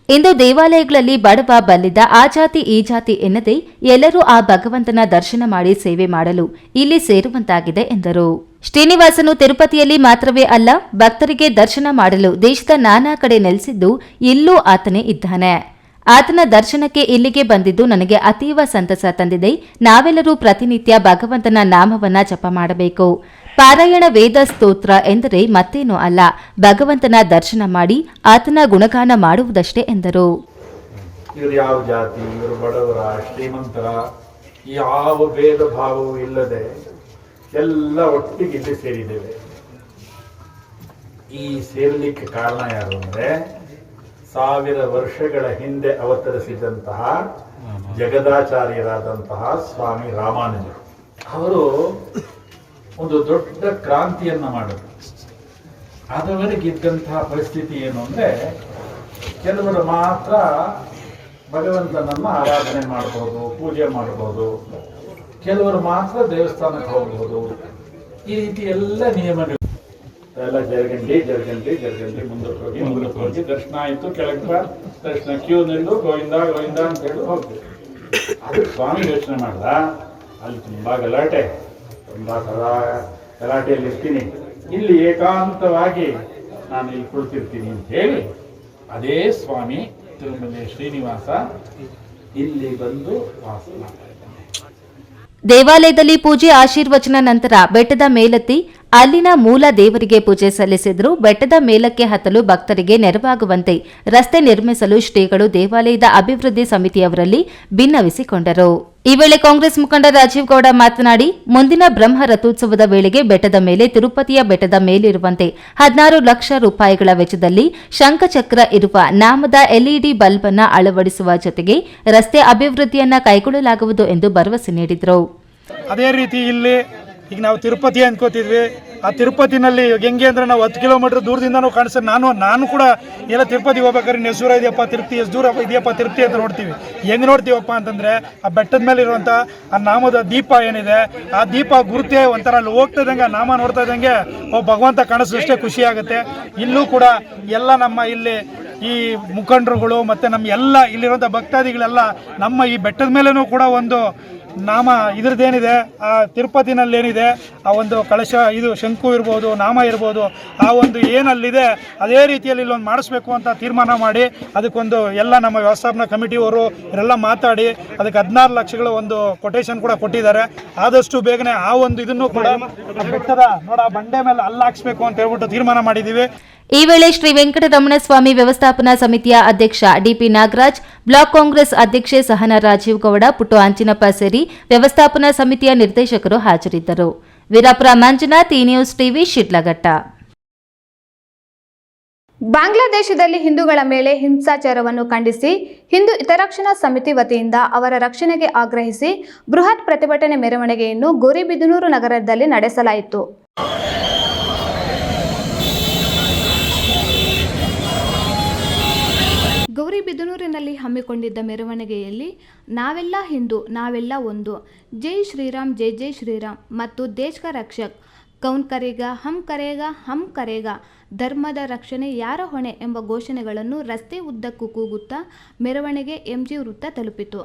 ಇಂದು ದೇವಾಲಯಗಳಲ್ಲಿ ಬಡವ ಬಲ್ಲಿದ ಆ ಜಾತಿ ಈ ಜಾತಿ ಎನ್ನದೆ ಎಲ್ಲರೂ ಆ ಭಗವಂತನ ದರ್ಶನ ಮಾಡಿ ಸೇವೆ ಮಾಡಲು ಇಲ್ಲಿ ಸೇರುವಂತಾಗಿದೆ ಎಂದರು. ಶ್ರೀನಿವಾಸನು ತಿರುಪತಿಯಲ್ಲಿ ಮಾತ್ರವೇ ಅಲ್ಲ, ಭಕ್ತರಿಗೆ ದರ್ಶನ ಮಾಡಲು ದೇಶದ ನಾನಾ ಕಡೆ ನೆಲೆಸಿದ್ದು ಇಲ್ಲೂ ಆತನೇ ಇದ್ದಾನೆ. ಆತನ ದರ್ಶನಕ್ಕೆ ಇಲ್ಲಿಗೆ ಬಂದಿದ್ದು ನನಗೆ ಅತೀವ ಸಂತಸ ತಂದಿದೆ. ನಾವೆಲ್ಲರೂ ಪ್ರತಿನಿತ್ಯ ಭಗವಂತನ ನಾಮವನ್ನ ಜಪ ಮಾಡಬೇಕು. ಪಾರಾಯಣ ವೇದ ಸ್ತೋತ್ರ ಎಂದರೆ ಮತ್ತೇನೂ ಅಲ್ಲ, ಭಗವಂತನ ದರ್ಶನ ಮಾಡಿ ಆತನ ಗುಣಗಾನ ಮಾಡುವುದಷ್ಟೇ ಎಂದರು. ಇವರು ಯಾವ ಜಾತಿ, ಇವರು ಬಡವರ, ಶ್ರೀಮಂತರ, ಯಾವ ಭೇದ ಭಾವವೂ ಇಲ್ಲದೆ ಎಲ್ಲ ಒಟ್ಟಿಗೆ ಇಲ್ಲಿ ಸೇರಿದ್ದೇವೆ. ಈ ಸೇರಲಿಕ್ಕೆ ಕಾರಣ ಯಾರು ಅಂದರೆ 1000 ವರ್ಷಗಳ ಹಿಂದೆ ಅವತರಿಸಿದಂತಹ ಜಗದಾಚಾರ್ಯರಾದಂತಹ ಸ್ವಾಮಿ ರಾಮಾನುಜರು. ಅವರು ಒಂದು ದೊಡ್ಡ ಕ್ರಾಂತಿಯನ್ನ ಮಾಡಿದ್ರು. ಅದವರೆಗಿದ್ದಂತಹ ಪರಿಸ್ಥಿತಿ ಏನು ಅಂದರೆ, ಕೆಲವರು ಮಾತ್ರ ಭಗವಂತನನ್ನು ಆರಾಧನೆ ಮಾಡ್ಬೋದು, ಪೂಜೆ ಮಾಡ್ಬೋದು, ಕೆಲವರು ಮಾತ್ರ ದೇವಸ್ಥಾನಕ್ಕೆ ಹೋಗ್ಬೋದು. ಈ ರೀತಿ ಎಲ್ಲ ನಿಯಮಗಳು ಎಲ್ಲ ಜರಗಂಡಿ ಮುಂದಕ್ಕೆ ಹೋಗಿ ದರ್ಶನ ಆಯಿತು, ಕೆಳಗೆ ದರ್ಶನ ಕ್ಯೂ ನಿಲ್ಲು, ಗೋವಿಂದ ಗೋವಿಂದ ಅಂತ ಹೇಳಿ ಹೋಗ್ತೀವಿ. ಅದಕ್ಕೆ ಸ್ವಾಮಿ ಯೋಚನೆ ಮಾಡ್ದ, ಅಲ್ಲಿ ತುಂಬಾ ಗಲಾಟೆ, ತುಂಬಾ ಗಲಾಟೆಯಲ್ಲಿ ಇರ್ತೀನಿ, ಇಲ್ಲಿ ಏಕಾಂತವಾಗಿ ನಾನು ಇಲ್ಲಿ ಕುಳಿತಿರ್ತೀನಿ ಅಂತ ಹೇಳಿ ಅದೇ ಸ್ವಾಮಿ ತಿರುಮಲೆ ಶ್ರೀನಿವಾಸ ಇಲ್ಲಿ ಬಂದು ವಾಸ ಮಾಡ್ತಾ ಇದ್ದಾನೆ. ದೇವಾಲಯದಲ್ಲಿ ಪೂಜೆ ಆಶೀರ್ವಚನ ನಂತರ ಬೆಟ್ಟದ ಮೇಲೆತ್ತಿ ಅಲ್ಲಿನ ಮೂಲ ದೇವರಿಗೆ ಪೂಜೆ ಸಲ್ಲಿಸಿದ್ರು. ಬೆಟ್ಟದ ಮೇಲಕ್ಕೆ ಹತ್ತಲು ಭಕ್ತರಿಗೆ ನೆರವಾಗುವಂತೆ ರಸ್ತೆ ನಿರ್ಮಿಸಲು ಶ್ರೀಗಳು ದೇವಾಲಯದ ಅಭಿವೃದ್ಧಿ ಸಮಿತಿಯವರಲ್ಲಿ ಭಿನ್ನವಿಸಿಕೊಂಡರು. ಈ ವೇಳೆ ಕಾಂಗ್ರೆಸ್ ಮುಖಂಡ ರಾಜೀವ್ ಗೌಡ ಮಾತನಾಡಿ, ಮುಂದಿನ ಬ್ರಹ್ಮ ರಥೋತ್ಸವದ ವೇಳೆಗೆ ಬೆಟ್ಟದ ಮೇಲೆ ತಿರುಪತಿಯ ಬೆಟ್ಟದ ಮೇಲಿರುವಂತೆ 16 ಲಕ್ಷ ರೂಪಾಯಿಗಳ ವೆಚ್ಚದಲ್ಲಿ ಶಂಖಚಕ್ರ ಇರುವ ನಾಮದ ಎಲ್ಇಡಿ ಬಲ್ಬ್ ಅನ್ನು ಅಳವಡಿಸುವ ಜೊತೆಗೆ ರಸ್ತೆ ಅಭಿವೃದ್ಧಿಯನ್ನ ಕೈಗೊಳ್ಳಲಾಗುವುದು ಎಂದು ಭರವಸೆ ನೀಡಿದರು. ಅದೇ ರೀತಿ ಇಲ್ಲಿ ಈಗ ನಾವು ತಿರುಪತಿ ಅನ್ಕೋತಿದ್ವಿ, ಆ ತಿರುಪತಿನಲ್ಲಿ ಹೆಂಗೆ ಅಂದರೆ ನಾವು 10 ಕಿಲೋಮೀಟ್ರ್ ದೂರದಿಂದನೂ ಕಾಣಿಸ್ತದೆ. ನಾನು ಕೂಡ ಎಲ್ಲ ತಿರುಪತಿಗೆ ಹೋಗ್ಬೇಕಾದ್ರೆ ನೆಸೂರ ಇದೆಯಪ್ಪ ತಿರುಪತಿ, ಎಷ್ಟು ದೂರ ಇದೆಯಪ್ಪ ತಿರುಪತಿ ಅಂತ ನೋಡ್ತೀವಿ. ಹೆಂಗೆ ನೋಡ್ತೀವಪ್ಪ ಅಂತಂದರೆ ಆ ಬೆಟ್ಟದ ಮೇಲೆ ಇರುವಂಥ ಆ ನಾಮದ ದೀಪ ಏನಿದೆ, ಆ ದೀಪ ಗುರುತೇ ಒಂಥರ ಅಲ್ಲಿ ಹೋಗ್ತಾ ಇದ್ದಂಗೆ ಆ ನಾಮ ನೋಡ್ತಾ ಇದ್ದಂಗೆ ಭಗವಂತ ಕಾಣಿಸೋಷ್ಟೇ ಖುಷಿ ಆಗುತ್ತೆ. ಇಲ್ಲೂ ಕೂಡ ಎಲ್ಲ ನಮ್ಮ ಇಲ್ಲಿ ಈ ಮುಖಂಡರುಗಳು ಮತ್ತು ನಮ್ಮ ಎಲ್ಲ ಇಲ್ಲಿರುವಂಥ ಭಕ್ತಾದಿಗಳೆಲ್ಲ ನಮ್ಮ ಈ ಬೆಟ್ಟದ ಮೇಲೂ ಕೂಡ ಒಂದು ನಾಮ ಇದ್ರದ್ದೇನಿದೆ, ಆ ತಿರುಪತಿನಲ್ಲಿ ಏನಿದೆ ಆ ಒಂದು ಕಳಶ, ಇದು ಶಂಕು ಇರ್ಬೋದು, ನಾಮ ಇರ್ಬೋದು, ಆ ಒಂದು ಏನಲ್ಲಿದೆ ಅದೇ ರೀತಿಯಲ್ಲಿ ಇಲ್ಲೊಂದು ಮಾಡಿಸ್ಬೇಕು ಅಂತ ತೀರ್ಮಾನ ಮಾಡಿ ಅದಕ್ಕೊಂದು ಎಲ್ಲ ನಮ್ಮ ವ್ಯವಸ್ಥಾಪನಾ ಕಮಿಟಿಯವರು ಇವರೆಲ್ಲ ಮಾತಾಡಿ ಅದಕ್ಕೆ 16 ಲಕ್ಷಗಳ ಒಂದು ಕೊಟೇಶನ್ ಕೂಡ ಕೊಟ್ಟಿದ್ದಾರೆ. ಆದಷ್ಟು ಬೇಗನೆ ಆ ಒಂದು ಇದನ್ನು ಕೂಡ ಬೆಟ್ಟದ ನೋಡ ಬಂಡೆ ಮೇಲೆ ಅಲ್ಲಾಕ್ಸ್ಬೇಕು ಅಂತ ಹೇಳ್ಬಿಟ್ಟು ತೀರ್ಮಾನ ಮಾಡಿದ್ದೀವಿ. ಈ ವೇಳೆ ಶ್ರೀ ವೆಂಕಟರಮಣ ಸ್ವಾಮಿ ವ್ಯವಸ್ಥಾಪನಾ ಸಮಿತಿಯ ಅಧ್ಯಕ್ಷ ಡಿಪಿ ನಾಗರಾಜ್, ಬ್ಲಾಕ್ ಕಾಂಗ್ರೆಸ್ ಅಧ್ಯಕ್ಷೆ ಸಹನಾ ರಾಜೀವ್ ಗೌಡ, ಪುಟ್ಟು ಆಂಜಿನಪ್ಪ ಸೇರಿ ವ್ಯವಸ್ಥಾಪನಾ ಸಮಿತಿಯ ನಿರ್ದೇಶಕರು ಹಾಜರಿದ್ದರು. ವೀರಾಪುರ ಮಂಜುನಾಥ್, ಈ ನ್ಯೂಸ್ ಟಿವಿ, ಶಿಡ್ಲಘಟ್ಟ. ಬಾಂಗ್ಲಾದೇಶದಲ್ಲಿ ಹಿಂದೂಗಳ ಮೇಲೆ ಹಿಂಸಾಚಾರವನ್ನು ಖಂಡಿಸಿ ಹಿಂದೂ ಹಿತರಕ್ಷಣಾ ಸಮಿತಿ ವತಿಯಿಂದ ಅವರ ರಕ್ಷಣೆಗೆ ಆಗ್ರಹಿಸಿ ಬೃಹತ್ ಪ್ರತಿಭಟನೆ ಮೆರವಣಿಗೆಯನ್ನು ಗೌರಿಬಿದನೂರು ನಗರದಲ್ಲಿ ನಡೆಸಲಾಯಿತು. ಗೌರಿಬಿದನೂರಿನಲ್ಲಿ ಹಮ್ಮಿಕೊಂಡಿದ್ದ ಮೆರವಣಿಗೆಯಲ್ಲಿ ನಾವೆಲ್ಲ ಹಿಂದೂ, ನಾವೆಲ್ಲ ಒಂದು, ಜೈ ಶ್ರೀರಾಮ್, ಜೈ ಜೈ ಶ್ರೀರಾಮ್ ಮತ್ತು ದೇಶ್ ಕಾ ರಕ್ಷಕ್, ಕೌನ್ ಕರೇಗಾ, ಹಮ್ ಕರೇಗಾ, ಧರ್ಮದ ರಕ್ಷಣೆ ಯಾರ ಹೊಣೆ ಎಂಬ ಘೋಷಣೆಗಳನ್ನು ರಸ್ತೆ ಉದ್ದಕ್ಕೂ ಕೂಗುತ್ತಾ ಮೆರವಣಿಗೆ ಎಂಜಿ ವೃತ್ತ ತಲುಪಿತು.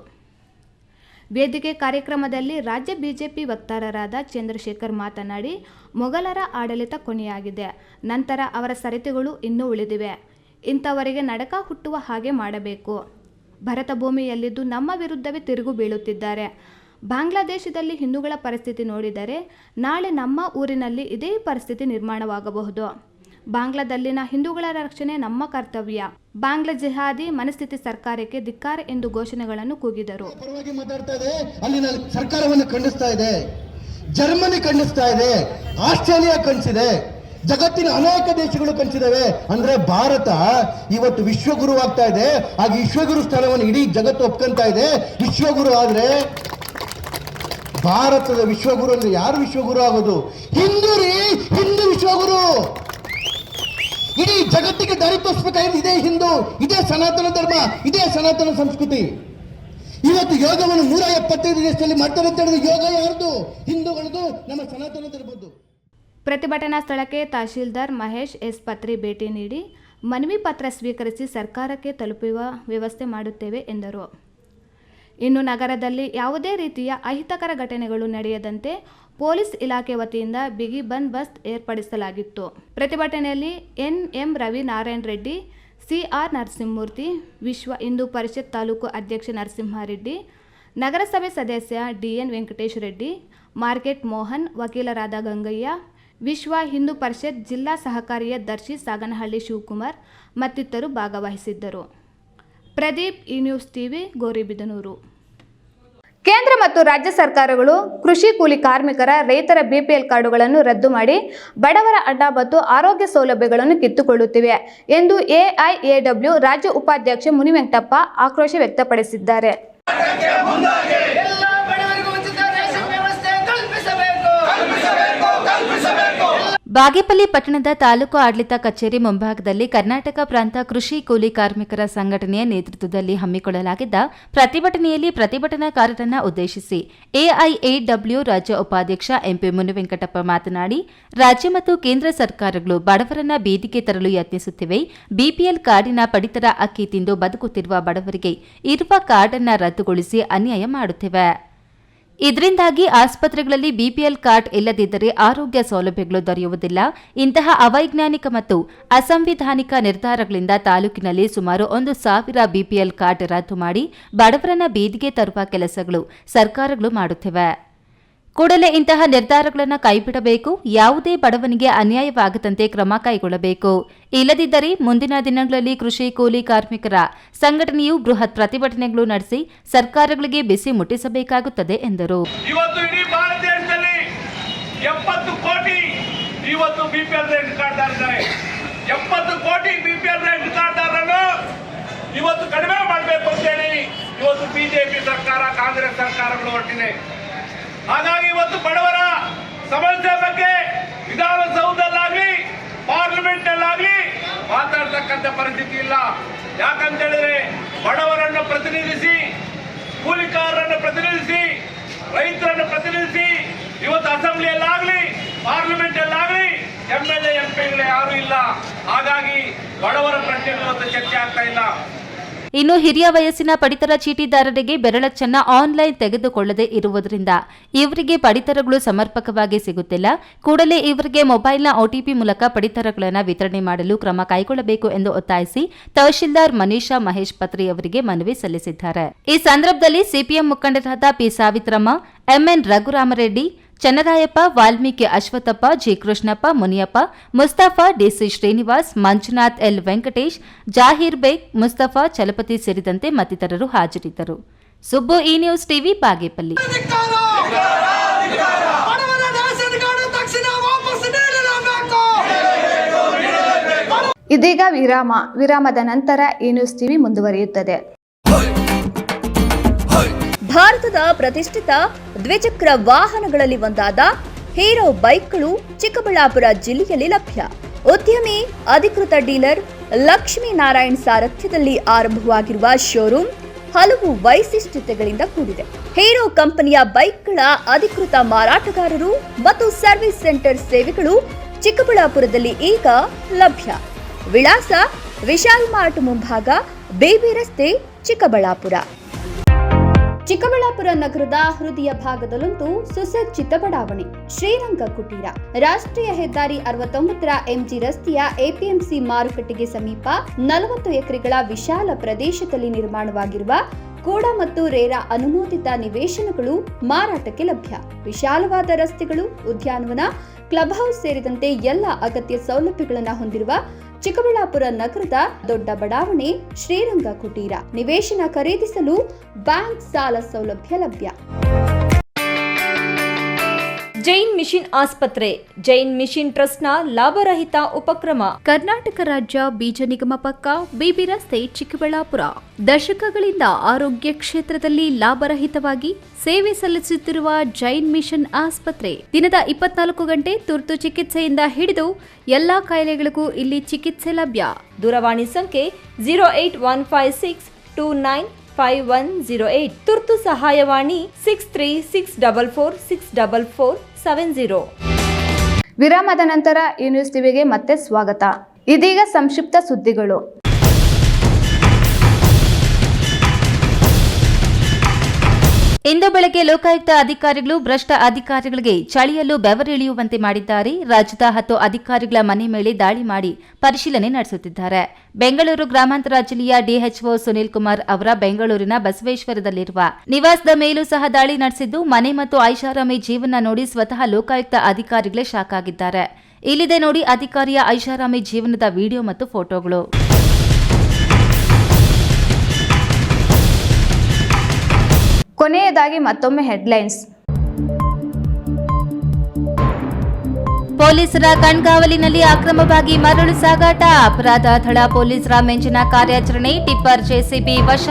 ವೇದಿಕೆ ಕಾರ್ಯಕ್ರಮದಲ್ಲಿ ರಾಜ್ಯ ಬಿಜೆಪಿ ವಕ್ತಾರರಾದ ಚಂದ್ರಶೇಖರ್ ಮಾತನಾಡಿ, ಮೊಘಲರ ಆಡಳಿತ ಕೊನೆಯಾಗಿದೆ, ನಂತರ ಅವರ ಸರಿತೆಗಳು ಇನ್ನೂ ಉಳಿದಿವೆ. ಇಂಥವರಿಗೆ ನಡಕ ಹುಟ್ಟುವ ಹಾಗೆ ಮಾಡಬೇಕು. ಭರತ ಭೂಮಿಯಲ್ಲಿದ್ದು ನಮ್ಮ ವಿರುದ್ಧವೇ ತಿರುಗು ಬೀಳುತ್ತಿದ್ದಾರೆ. ಬಾಂಗ್ಲಾದೇಶದಲ್ಲಿ ಹಿಂದೂಗಳ ಪರಿಸ್ಥಿತಿ ನೋಡಿದರೆ ನಾಳೆ ನಮ್ಮ ಊರಿನಲ್ಲಿ ಇದೇ ಪರಿಸ್ಥಿತಿ ನಿರ್ಮಾಣವಾಗಬಹುದು. ಬಾಂಗ್ಲಾದಲ್ಲಿನ ಹಿಂದೂಗಳ ರಕ್ಷಣೆ ನಮ್ಮ ಕರ್ತವ್ಯ. ಬಾಂಗ್ಲಾ ಜಿಹಾದಿ ಮನಸ್ಥಿತಿ ಸರ್ಕಾರಕ್ಕೆ ಧಿಕ್ಕಾರ ಎಂದು ಘೋಷಣೆಗಳನ್ನು ಕೂಗಿದರು. ಅಲ್ಲಿನ ಸರ್ಕಾರವನ್ನು ಖಂಡಿಸ್ತಾ ಇದೆ, ಜರ್ಮನಿ ಖಂಡಿಸ್ತಾ ಇದೆ, ಆಸ್ಟ್ರೇಲಿಯಾ ಖಂಡಿಸಿದೆ, ಜಗತ್ತಿನ ಅನೇಕ ದೇಶಗಳು ಖಂಡಿಸಿದವೆ. ಅಂದ್ರೆ ಭಾರತ ಇವತ್ತು ವಿಶ್ವಗುರು ಆಗ್ತಾ ಇದೆ. ಆಗ ವಿಶ್ವಗುರು ಸ್ಥಾನವನ್ನು ಇಡೀ ಜಗತ್ತು ಒಪ್ಕೊಂತಾ ಇದೆ. ವಿಶ್ವಗುರು ಆದ್ರೆ ಭಾರತದ ವಿಶ್ವಗುರು ಅಂದ್ರೆ ಯಾರು ವಿಶ್ವಗುರು ಆಗೋದು? ಹಿಂದೂ ವಿಶ್ವಗುರು. ಇಡೀ ಜಗತ್ತಿಗೆ ದಾರಿ ತೋರಿಸಬೇಕಾಗಿದೆ ಇದೇ ಹಿಂದೂ, ಇದೇ ಸನಾತನ ಧರ್ಮ, ಇದೇ ಸನಾತನ ಸಂಸ್ಕೃತಿ. ಇವತ್ತು ಯೋಗವನ್ನು 175 ದೇಶದಲ್ಲಿ ಮಾಡ್ತಾರೆ ಅಂತ ಹೇಳಿದ್ರೆ ಯೋಗ ಯಾರ್ದು? ಹಿಂದೂಗಳದು, ನಮ್ಮ ಸನಾತನ ಧರ್ಮದ್ದು. ಪ್ರತಿಭಟನಾ ಸ್ಥಳಕ್ಕೆ ತಹಶೀಲ್ದಾರ್ ಮಹೇಶ್ ಎಸ್ ಪತ್ರಿ ಭೇಟಿ ನೀಡಿ ಮನವಿ ಪತ್ರ ಸ್ವೀಕರಿಸಿ ಸರ್ಕಾರಕ್ಕೆ ತಲುಪುವ ವ್ಯವಸ್ಥೆ ಮಾಡುತ್ತೇವೆ ಎಂದರು. ಇನ್ನು ನಗರದಲ್ಲಿ ಯಾವುದೇ ರೀತಿಯ ಅಹಿತಕರ ಘಟನೆಗಳು ನಡೆಯದಂತೆ ಪೊಲೀಸ್ ಇಲಾಖೆ ವತಿಯಿಂದ ಬಿಗಿ ಬಂದೋಬಸ್ತ್ ಏರ್ಪಡಿಸಲಾಗಿತ್ತು. ಪ್ರತಿಭಟನೆಯಲ್ಲಿ ಎನ್.ಎಂ. ರವಿ ನಾರಾಯಣ ರೆಡ್ಡಿ, ಸಿ.ಆರ್. ನರಸಿಂಹಮೂರ್ತಿ, ವಿಶ್ವ ಹಿಂದೂ ಪರಿಷತ್ ತಾಲೂಕು ಅಧ್ಯಕ್ಷ ನರಸಿಂಹಾರೆಡ್ಡಿ, ನಗರಸಭೆ ಸದಸ್ಯ ಡಿ.ಎನ್. ವೆಂಕಟೇಶ್ ರೆಡ್ಡಿ, ಮಾರ್ಕೆಟ್ ಮೋಹನ್, ವಕೀಲರಾದ ಗಂಗಯ್ಯ, ವಿಶ್ವ ಹಿಂದೂ ಪರಿಷತ್ ಜಿಲ್ಲಾ ಸಹಕಾರಿಯ ದರ್ಶಿ ಸಾಗನಹಳ್ಳಿ ಶಿವಕುಮಾರ್ ಮತ್ತಿತರರು ಭಾಗವಹಿಸಿದ್ದರು. ಪ್ರದೀಪ್, ಈ ನ್ಯೂಸ್ ಟಿವಿ, ಗೌರಿಬಿದನೂರು. ಕೇಂದ್ರ ಮತ್ತು ರಾಜ್ಯ ಸರ್ಕಾರಗಳು ಕೃಷಿ ಕೂಲಿ ಕಾರ್ಮಿಕರ, ರೈತರ ಬಿಪಿಎಲ್ ಕಾರ್ಡುಗಳನ್ನು ರದ್ದು ಮಾಡಿ ಬಡವರ ಹಣ ಮತ್ತು ಆರೋಗ್ಯ ಸೌಲಭ್ಯಗಳನ್ನು ಕಿತ್ತುಕೊಳ್ಳುತ್ತಿವೆ ಎಂದು ಎಐಎಡಬ್ಲ್ಯೂ ರಾಜ್ಯ ಉಪಾಧ್ಯಕ್ಷ ಮುನಿವೆಂಕಟಪ್ಪ ಆಕ್ರೋಶ ವ್ಯಕ್ತಪಡಿಸಿದ್ದಾರೆ. ಬಾಗೇಪಲ್ಲಿ ಪಟ್ಟಣದ ತಾಲೂಕು ಆಡಳಿತ ಕಚೇರಿ ಮುಂಭಾಗದಲ್ಲಿ ಕರ್ನಾಟಕ ಪ್ರಾಂತ ಕೃಷಿ ಕೂಲಿ ಕಾರ್ಮಿಕರ ಸಂಘಟನೆಯ ನೇತೃತ್ವದಲ್ಲಿ ಹಮ್ಮಿಕೊಳ್ಳಲಾಗಿದ್ದ ಪ್ರತಿಭಟನೆಯಲ್ಲಿ ಪ್ರತಿಭಟನಾಕಾರರನ್ನು ಉದ್ದೇಶಿಸಿ ಎಐಎಡಬ್ಲ್ಯೂ ರಾಜ್ಯ ಉಪಾಧ್ಯಕ್ಷ ಎಂಪಿ ಮುನಿವೆಂಕಟಪ್ಪ ಮಾತನಾಡಿ, ರಾಜ್ಯ ಮತ್ತು ಕೇಂದ್ರ ಸರ್ಕಾರಗಳು ಬಡವರನ್ನ ಬೀದಿಗೆ ತರಲು ಯತ್ನಿಸುತ್ತಿವೆ. ಬಿಪಿಎಲ್ ಕಾರ್ಡಿನ ಪಡಿತರ ಅಕ್ಕಿ ತಿಂದು ಬದುಕುತ್ತಿರುವ ಬಡವರಿಗೆ ಇರುವ ಕಾರ್ಡ್ ಅನ್ನು ರದ್ದುಗೊಳಿಸಿ ಅನ್ಯಾಯ ಮಾಡುತ್ತಿವೆ. ಇದರಿಂದಾಗಿ ಆಸ್ಪತ್ರೆಗಳಲ್ಲಿ ಬಿಪಿಎಲ್ ಕಾರ್ಡ್ ಇಲ್ಲದಿದ್ದರೆ ಆರೋಗ್ಯ ಸೌಲಭ್ಯಗಳು ದೊರೆಯುವುದಿಲ್ಲ. ಇಂತಹ ಅವೈಜ್ಞಾನಿಕ ಮತ್ತು ಅಸಂವಿಧಾನಿಕ ನಿರ್ಧಾರಗಳಿಂದ ತಾಲೂಕಿನಲ್ಲಿ ಸುಮಾರು 1,000 ಬಿಪಿಎಲ್ ಕಾರ್ಡ್ ರದ್ದು ಮಾಡಿ ಬಡವರನ್ನ ಬೀದಿಗೆ ತರುವ ಕೆಲಸಗಳು ಸರ್ಕಾರಗಳು ಮಾಡುತ್ತಿವೆ. ಕೂಡಲೇ ಇಂತಹ ನಿರ್ಧಾರಗಳನ್ನು ಕೈಬಿಡಬೇಕು. ಯಾವುದೇ ಬಡವನಿಗೆ ಅನ್ಯಾಯವಾಗದಂತೆ ಕ್ರಮ ಕೈಗೊಳ್ಳಬೇಕು. ಇಲ್ಲದಿದ್ದರೆ ಮುಂದಿನ ದಿನಗಳಲ್ಲಿ ಕೃಷಿ ಕೂಲಿ ಕಾರ್ಮಿಕರ ಸಂಘಟನೆಯು ಬೃಹತ್ ಪ್ರತಿಭಟನೆಗಳು ನಡೆಸಿ ಸರ್ಕಾರಗಳಿಗೆ ಬಿಸಿ ಮುಟ್ಟಿಸಬೇಕಾಗುತ್ತದೆ ಎಂದರು. ಇವತ್ತು ಇಡೀ ಭಾರತ ದೇಶದಲ್ಲಿ 70 ಕೋಟಿ ಇವತ್ತು ಬಿಪಿಎಲ್ ರೇಷನ್ ಕಾರ್ಡ್ದಾರರಿದ್ದಾರೆ. 70 ಕೋಟಿ ಬಿಪಿಎಲ್ ರೇಷನ್ ಕಾರ್ಡ್ದಾರರನ್ನು ಇವತ್ತು ಕಡಿಮೆ ಮಾಡಬೇಕು ಅಂತೇಳಿ ಇವತ್ತು ಬಿಜೆಪಿ ಸರ್ಕಾರ, ಕಾಂಗ್ರೆಸ್ ಸರ್ಕಾರಗಳು ಹೊರಟಿದೆ. ಹಾಗಾಗಿ ಇವತ್ತು ಬಡವರ ಸಮಸ್ಯೆ ಬಗ್ಗೆ ವಿಧಾನಸೌಧದಲ್ಲಾಗ್ಲಿ ಪಾರ್ಲಿಮೆಂಟ್ ಅಲ್ಲಾಗ್ಲಿ ಮಾತಾಡ್ತಕ್ಕಂಥ ಪರಿಸ್ಥಿತಿ ಇಲ್ಲ. ಯಾಕಂತ ಹೇಳಿದ್ರೆ ಬಡವರನ್ನು ಪ್ರತಿನಿಧಿಸಿ, ಕೂಲಿಕಾರರನ್ನು ಪ್ರತಿನಿಧಿಸಿ, ರೈತರನ್ನು ಪ್ರತಿನಿಧಿಸಿ ಇವತ್ತು ಅಸೆಂಬ್ಲಿಯಲ್ಲಾಗ್ಲಿ ಪಾರ್ಲಿಮೆಂಟ್ ಅಲ್ಲಾಗ್ಲಿ MLA MP ಯಾರು ಇಲ್ಲ. ಹಾಗಾಗಿ ಬಡವರ ಪ್ರಶ್ನೆಗಳು ಇವತ್ತು ಚರ್ಚೆ ಆಗ್ತಾ ಇಲ್ಲ. ಇನ್ನು ಹಿರಿಯ ವಯಸ್ಸಿನ ಪಡಿತರ ಚೀಟಿದಾರರಿಗೆ ಬೆರಳಚ್ಚನ್ನ ಆನ್ಲೈನ್ ತೆಗೆದುಕೊಳ್ಳದೆ ಇರುವುದರಿಂದ ಇವರಿಗೆ ಪಡಿತರಗಳು ಸಮರ್ಪಕವಾಗಿ ಸಿಗುತ್ತಿಲ್ಲ. ಕೂಡಲೇ ಇವರಿಗೆ ಮೊಬೈಲ್ನ OTP ಮೂಲಕ ಪಡಿತರಗಳನ್ನು ವಿತರಣೆ ಮಾಡಲು ಕ್ರಮ ಕೈಗೊಳ್ಳಬೇಕು ಎಂದು ಒತ್ತಾಯಿಸಿ ತಹಶೀಲ್ದಾರ್ ಮನೀಷಾ ಮಹೇಶ್ ಪತ್ರಿ ಅವರಿಗೆ ಮನವಿ ಸಲ್ಲಿಸಿದ್ದಾರೆ. ಈ ಸಂದರ್ಭದಲ್ಲಿ ಸಿಪಿಎಂ ಮುಖಂಡರಾದ P Savitramma, MN Raghuramareddy, Channarayappa, Valmiki Ashwathappa, G Krishnappa, Muniyappa, Mustafa, DC Srinivas, Manjunath, L Venkatesh, Zaheer Baig, Mustafa, Chalapathi ಸೇರಿದಂತೆ ಮತ್ತಿತರರು ಹಾಜರಿದ್ದರು. ಸುಬ್ಬು, ಈ ನ್ಯೂಸ್ ಟಿವಿ, ಬಾಗೇಪಲ್ಲಿ. ಇದೀಗ ವಿರಾಮದ ನಂತರ ಈ ನ್ಯೂಸ್ ಟಿವಿ ಮುಂದುವರಿಯುತ್ತದೆ. ಭಾರತದ ಪ್ರತಿಷ್ಠಿತ ದ್ವಿಚಕ್ರ ವಾಹನಗಳಲ್ಲಿ ಒಂದಾದ ಹೀರೋ ಬೈಕ್ಗಳು ಚಿಕ್ಕಬಳ್ಳಾಪುರ ಜಿಲ್ಲೆಯಲ್ಲಿ ಲಭ್ಯ. ಉದ್ಯಮಿ ಅಧಿಕೃತ ಡೀಲರ್ ಲಕ್ಷ್ಮೀನಾರಾಯಣ್ ಸಾರಥ್ಯದಲ್ಲಿ ಆರಂಭವಾಗಿರುವ ಶೋರೂಮ್ ಹಲವು ವೈಶಿಷ್ಟ್ಯತೆಗಳಿಂದ ಕೂಡಿದೆ. ಹೀರೋ ಕಂಪನಿಯ ಬೈಕ್ಗಳ ಅಧಿಕೃತ ಮಾರಾಟಗಾರರು ಮತ್ತು ಸರ್ವಿಸ್ ಸೆಂಟರ್ ಸೇವೆಗಳು ಚಿಕ್ಕಬಳ್ಳಾಪುರದಲ್ಲಿ ಈಗ ಲಭ್ಯ. ವಿಳಾಸ: ವಿಶಾಲ್ ಮಾರ್ಟ್ ಮುಂಭಾಗ, ಬೇಬಿ ರಸ್ತೆ, ಚಿಕ್ಕಬಳ್ಳಾಪುರ. ಚಿಕ್ಕಬಳ್ಳಾಪುರ ನಗರದ ಹೃದಯ ಭಾಗದಲ್ಲೊಂದು ಸುಸಜ್ಜಿತ ಬಡಾವಣೆ ಶ್ರೀರಂಗ ಕುಟೀರ. ರಾಷ್ಟ್ರೀಯ ಹೆದ್ದಾರಿ 69ರ MG ರಸ್ತೆಯ APMC ಮಾರುಕಟ್ಟೆಗೆ ಸಮೀಪ 40 ಎಕರೆಗಳ ವಿಶಾಲ ಪ್ರದೇಶದಲ್ಲಿ ನಿರ್ಮಾಣವಾಗಿರುವ ಕೂಡ ಮತ್ತು ರೇರಾ ಅನುಮೋದಿತ ನಿವೇಶನಗಳು ಮಾರಾಟಕ್ಕೆ ಲಭ್ಯ. ವಿಶಾಲವಾದ ರಸ್ತೆಗಳು, ಉದ್ಯಾನವನ, ಕ್ಲಬ್ ಹೌಸ್ ಸೇರಿದಂತೆ ಎಲ್ಲ ಅಗತ್ಯ ಸೌಲಭ್ಯಗಳನ್ನು ಹೊಂದಿರುವ ಚಿಕ್ಕಬಳ್ಳಾಪುರ ನಗರದ ದೊಡ್ಡ ಬಡಾವಣೆ ಶ್ರೀರಂಗ ಕುಟೀರ. ನಿವೇಶನ ಖರೀದಿಸಲು ಬ್ಯಾಂಕ್ ಸಾಲ ಸೌಲಭ್ಯ ಲಭ್ಯ. ಜೈನ್ ಮಿಷನ್ ಆಸ್ಪತ್ರೆ ಜೈನ್ ಮಿಷನ್ ಟ್ರಸ್ಟ್ನ ಲಾಭರಹಿತ ಉಪಕ್ರಮ. ಕರ್ನಾಟಕ ರಾಜ್ಯ ಬೀಜ ನಿಗಮ ಪಕ್ಕ, ಬೇಬಿ ರಸ್ತೆ, ಚಿಕ್ಕಬಳ್ಳಾಪುರ. ದಶಕಗಳಿಂದ ಆರೋಗ್ಯ ಕ್ಷೇತ್ರದಲ್ಲಿ ಲಾಭರಹಿತವಾಗಿ ಸೇವೆ ಸಲ್ಲಿಸುತ್ತಿರುವ ಜೈನ್ ಮಿಷನ್ ಆಸ್ಪತ್ರೆ ದಿನದ 24 ಗಂಟೆ ತುರ್ತು ಚಿಕಿತ್ಸೆಯಿಂದ ಹಿಡಿದು ಎಲ್ಲಾ ಕಾಯಿಲೆಗಳಿಗೂ ಇಲ್ಲಿ ಚಿಕಿತ್ಸೆ ಲಭ್ಯ. ದೂರವಾಣಿ ಸಂಖ್ಯೆ 08156295108. ತುರ್ತು ಸಹಾಯವಾಣಿ 6364464470. ವಿರಾಮದ ನಂತರ ಈ ನ್ಯೂಸ್ ಟಿವಿಗೆ ಮತ್ತೆ ಸ್ವಾಗತ. ಇದೀಗ ಸಂಕ್ಷಿಪ್ತ ಸುದ್ದಿಗಳು. ಇಂದು ಬೆಳಗ್ಗೆ ಲೋಕಾಯುಕ್ತ ಅಧಿಕಾರಿಗಳು ಭ್ರಷ್ಟ ಅಧಿಕಾರಿಗಳಿಗೆ ಚಳಿಯಲು ಬೆವರಿಳಿಯುವಂತೆ ಮಾಡಿದ್ದಾರೆ. ರಾಜ್ಯದ 10 ಅಧಿಕಾರಿಗಳ ಮನೆ ಮೇಲೆ ದಾಳಿ ಮಾಡಿ ಪರಿಶೀಲನೆ ನಡೆಸುತ್ತಿದ್ದಾರೆ. ಬೆಂಗಳೂರು ಗ್ರಾಮಾಂತರ ಜಿಲ್ಲೆಯ DHO ಸುನಿಲ್ ಕುಮಾರ್ ಅವರ ಬೆಂಗಳೂರಿನ ಬಸವೇಶ್ವರದಲ್ಲಿರುವ ನಿವಾಸದ ಮೇಲೂ ಸಹ ದಾಳಿ ನಡೆಸಿದ್ದು, ಮನೆ ಮತ್ತು ಐಷಾರಾಮಿ ಜೀವನ ನೋಡಿ ಸ್ವತಃ ಲೋಕಾಯುಕ್ತ ಅಧಿಕಾರಿಗಳೇ ಶಾಕ್ ಆಗಿದ್ದಾರೆ. ಇಲ್ಲಿದೆ ನೋಡಿ ಅಧಿಕಾರಿಯ ಐಷಾರಾಮಿ ಜೀವನದ ವಿಡಿಯೋ ಮತ್ತು ಫೋಟೋಗಳು. ಕೊನೆಯದಾಗಿ ಮತ್ತೊಮ್ಮೆ ಹೆಡ್ಲೈನ್ಸ್. ಪೊಲೀಸರ ಕಣ್ಗಾವಲಿನಲ್ಲಿ ಅಕ್ರಮವಾಗಿ ಮರಳು ಸಾಗಾಟ. ಅಪರಾಧ ದಳ ಪೊಲೀಸರ ಮಿಂಚಿನ ಕಾರ್ಯಾಚರಣೆ. ಟಿಪ್ಪರ್ JCB ವಶ.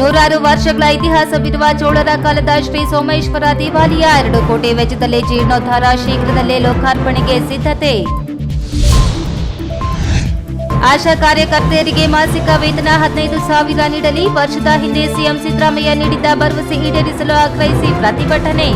100 ವರ್ಷಗಳ ಇತಿಹಾಸವಿರುವ ಚೋಳರ ಕಾಲದ ಶ್ರೀ ಸೋಮೇಶ್ವರ ದೇವಾಲಯ 2 ಕೋಟಿ ವೆಚ್ಚದಲ್ಲಿ ಜೀರ್ಣೋದ್ಧಾರ. ಶೀಘ್ರದಲ್ಲೇ ಲೋಕಾರ್ಪಣೆಗೆ ಸಿದ್ಧತೆ. ಆಶಾ ಕಾರ್ಯಕರ್ತೆಯರಿಗೆ ಮಾಸಿಕ ವೇತನ 15,000 ನೀಡಲಿ. ವರ್ಷದ ಹಿಂದೆ ಸಿಎಂ ಸಿದ್ದರಾಮಯ್ಯ ನೀಡಿದ್ದ ಭರವಸೆ ಈಡೇರಿಸಲು ಆಗ್ರಹಿಸಿ ಪ್ರತಿಭಟನೆ.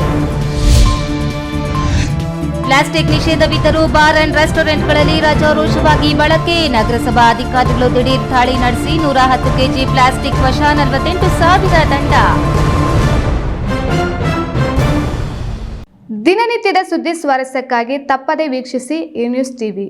ಪ್ಲಾಸ್ಟಿಕ್ ನಿಷೇಧವಿದ್ದರೂ ಬಾರ್ ಅಂಡ್ ರೆಸ್ಟೋರೆಂಟ್ಗಳಲ್ಲಿ ರಾಜಾರೋಷವಾಗಿ ಬಳಕೆ. ನಗರಸಭಾ ಅಧಿಕಾರಿಗಳು ದಿಢೀರ್ ದಾಳಿ ನಡೆಸಿ 110 ಕೆಜಿ ಪ್ಲಾಸ್ಟಿಕ್ ವಶ. 48,000 ದಂಡ. ದಿನನಿತ್ಯದ ಸುದ್ದಿ ಸ್ವಾರಸ್ಯಕ್ಕಾಗಿ ತಪ್ಪದೆ ವೀಕ್ಷಿಸಿ ಈ ನ್ಯೂಸ್ ಟಿವಿ.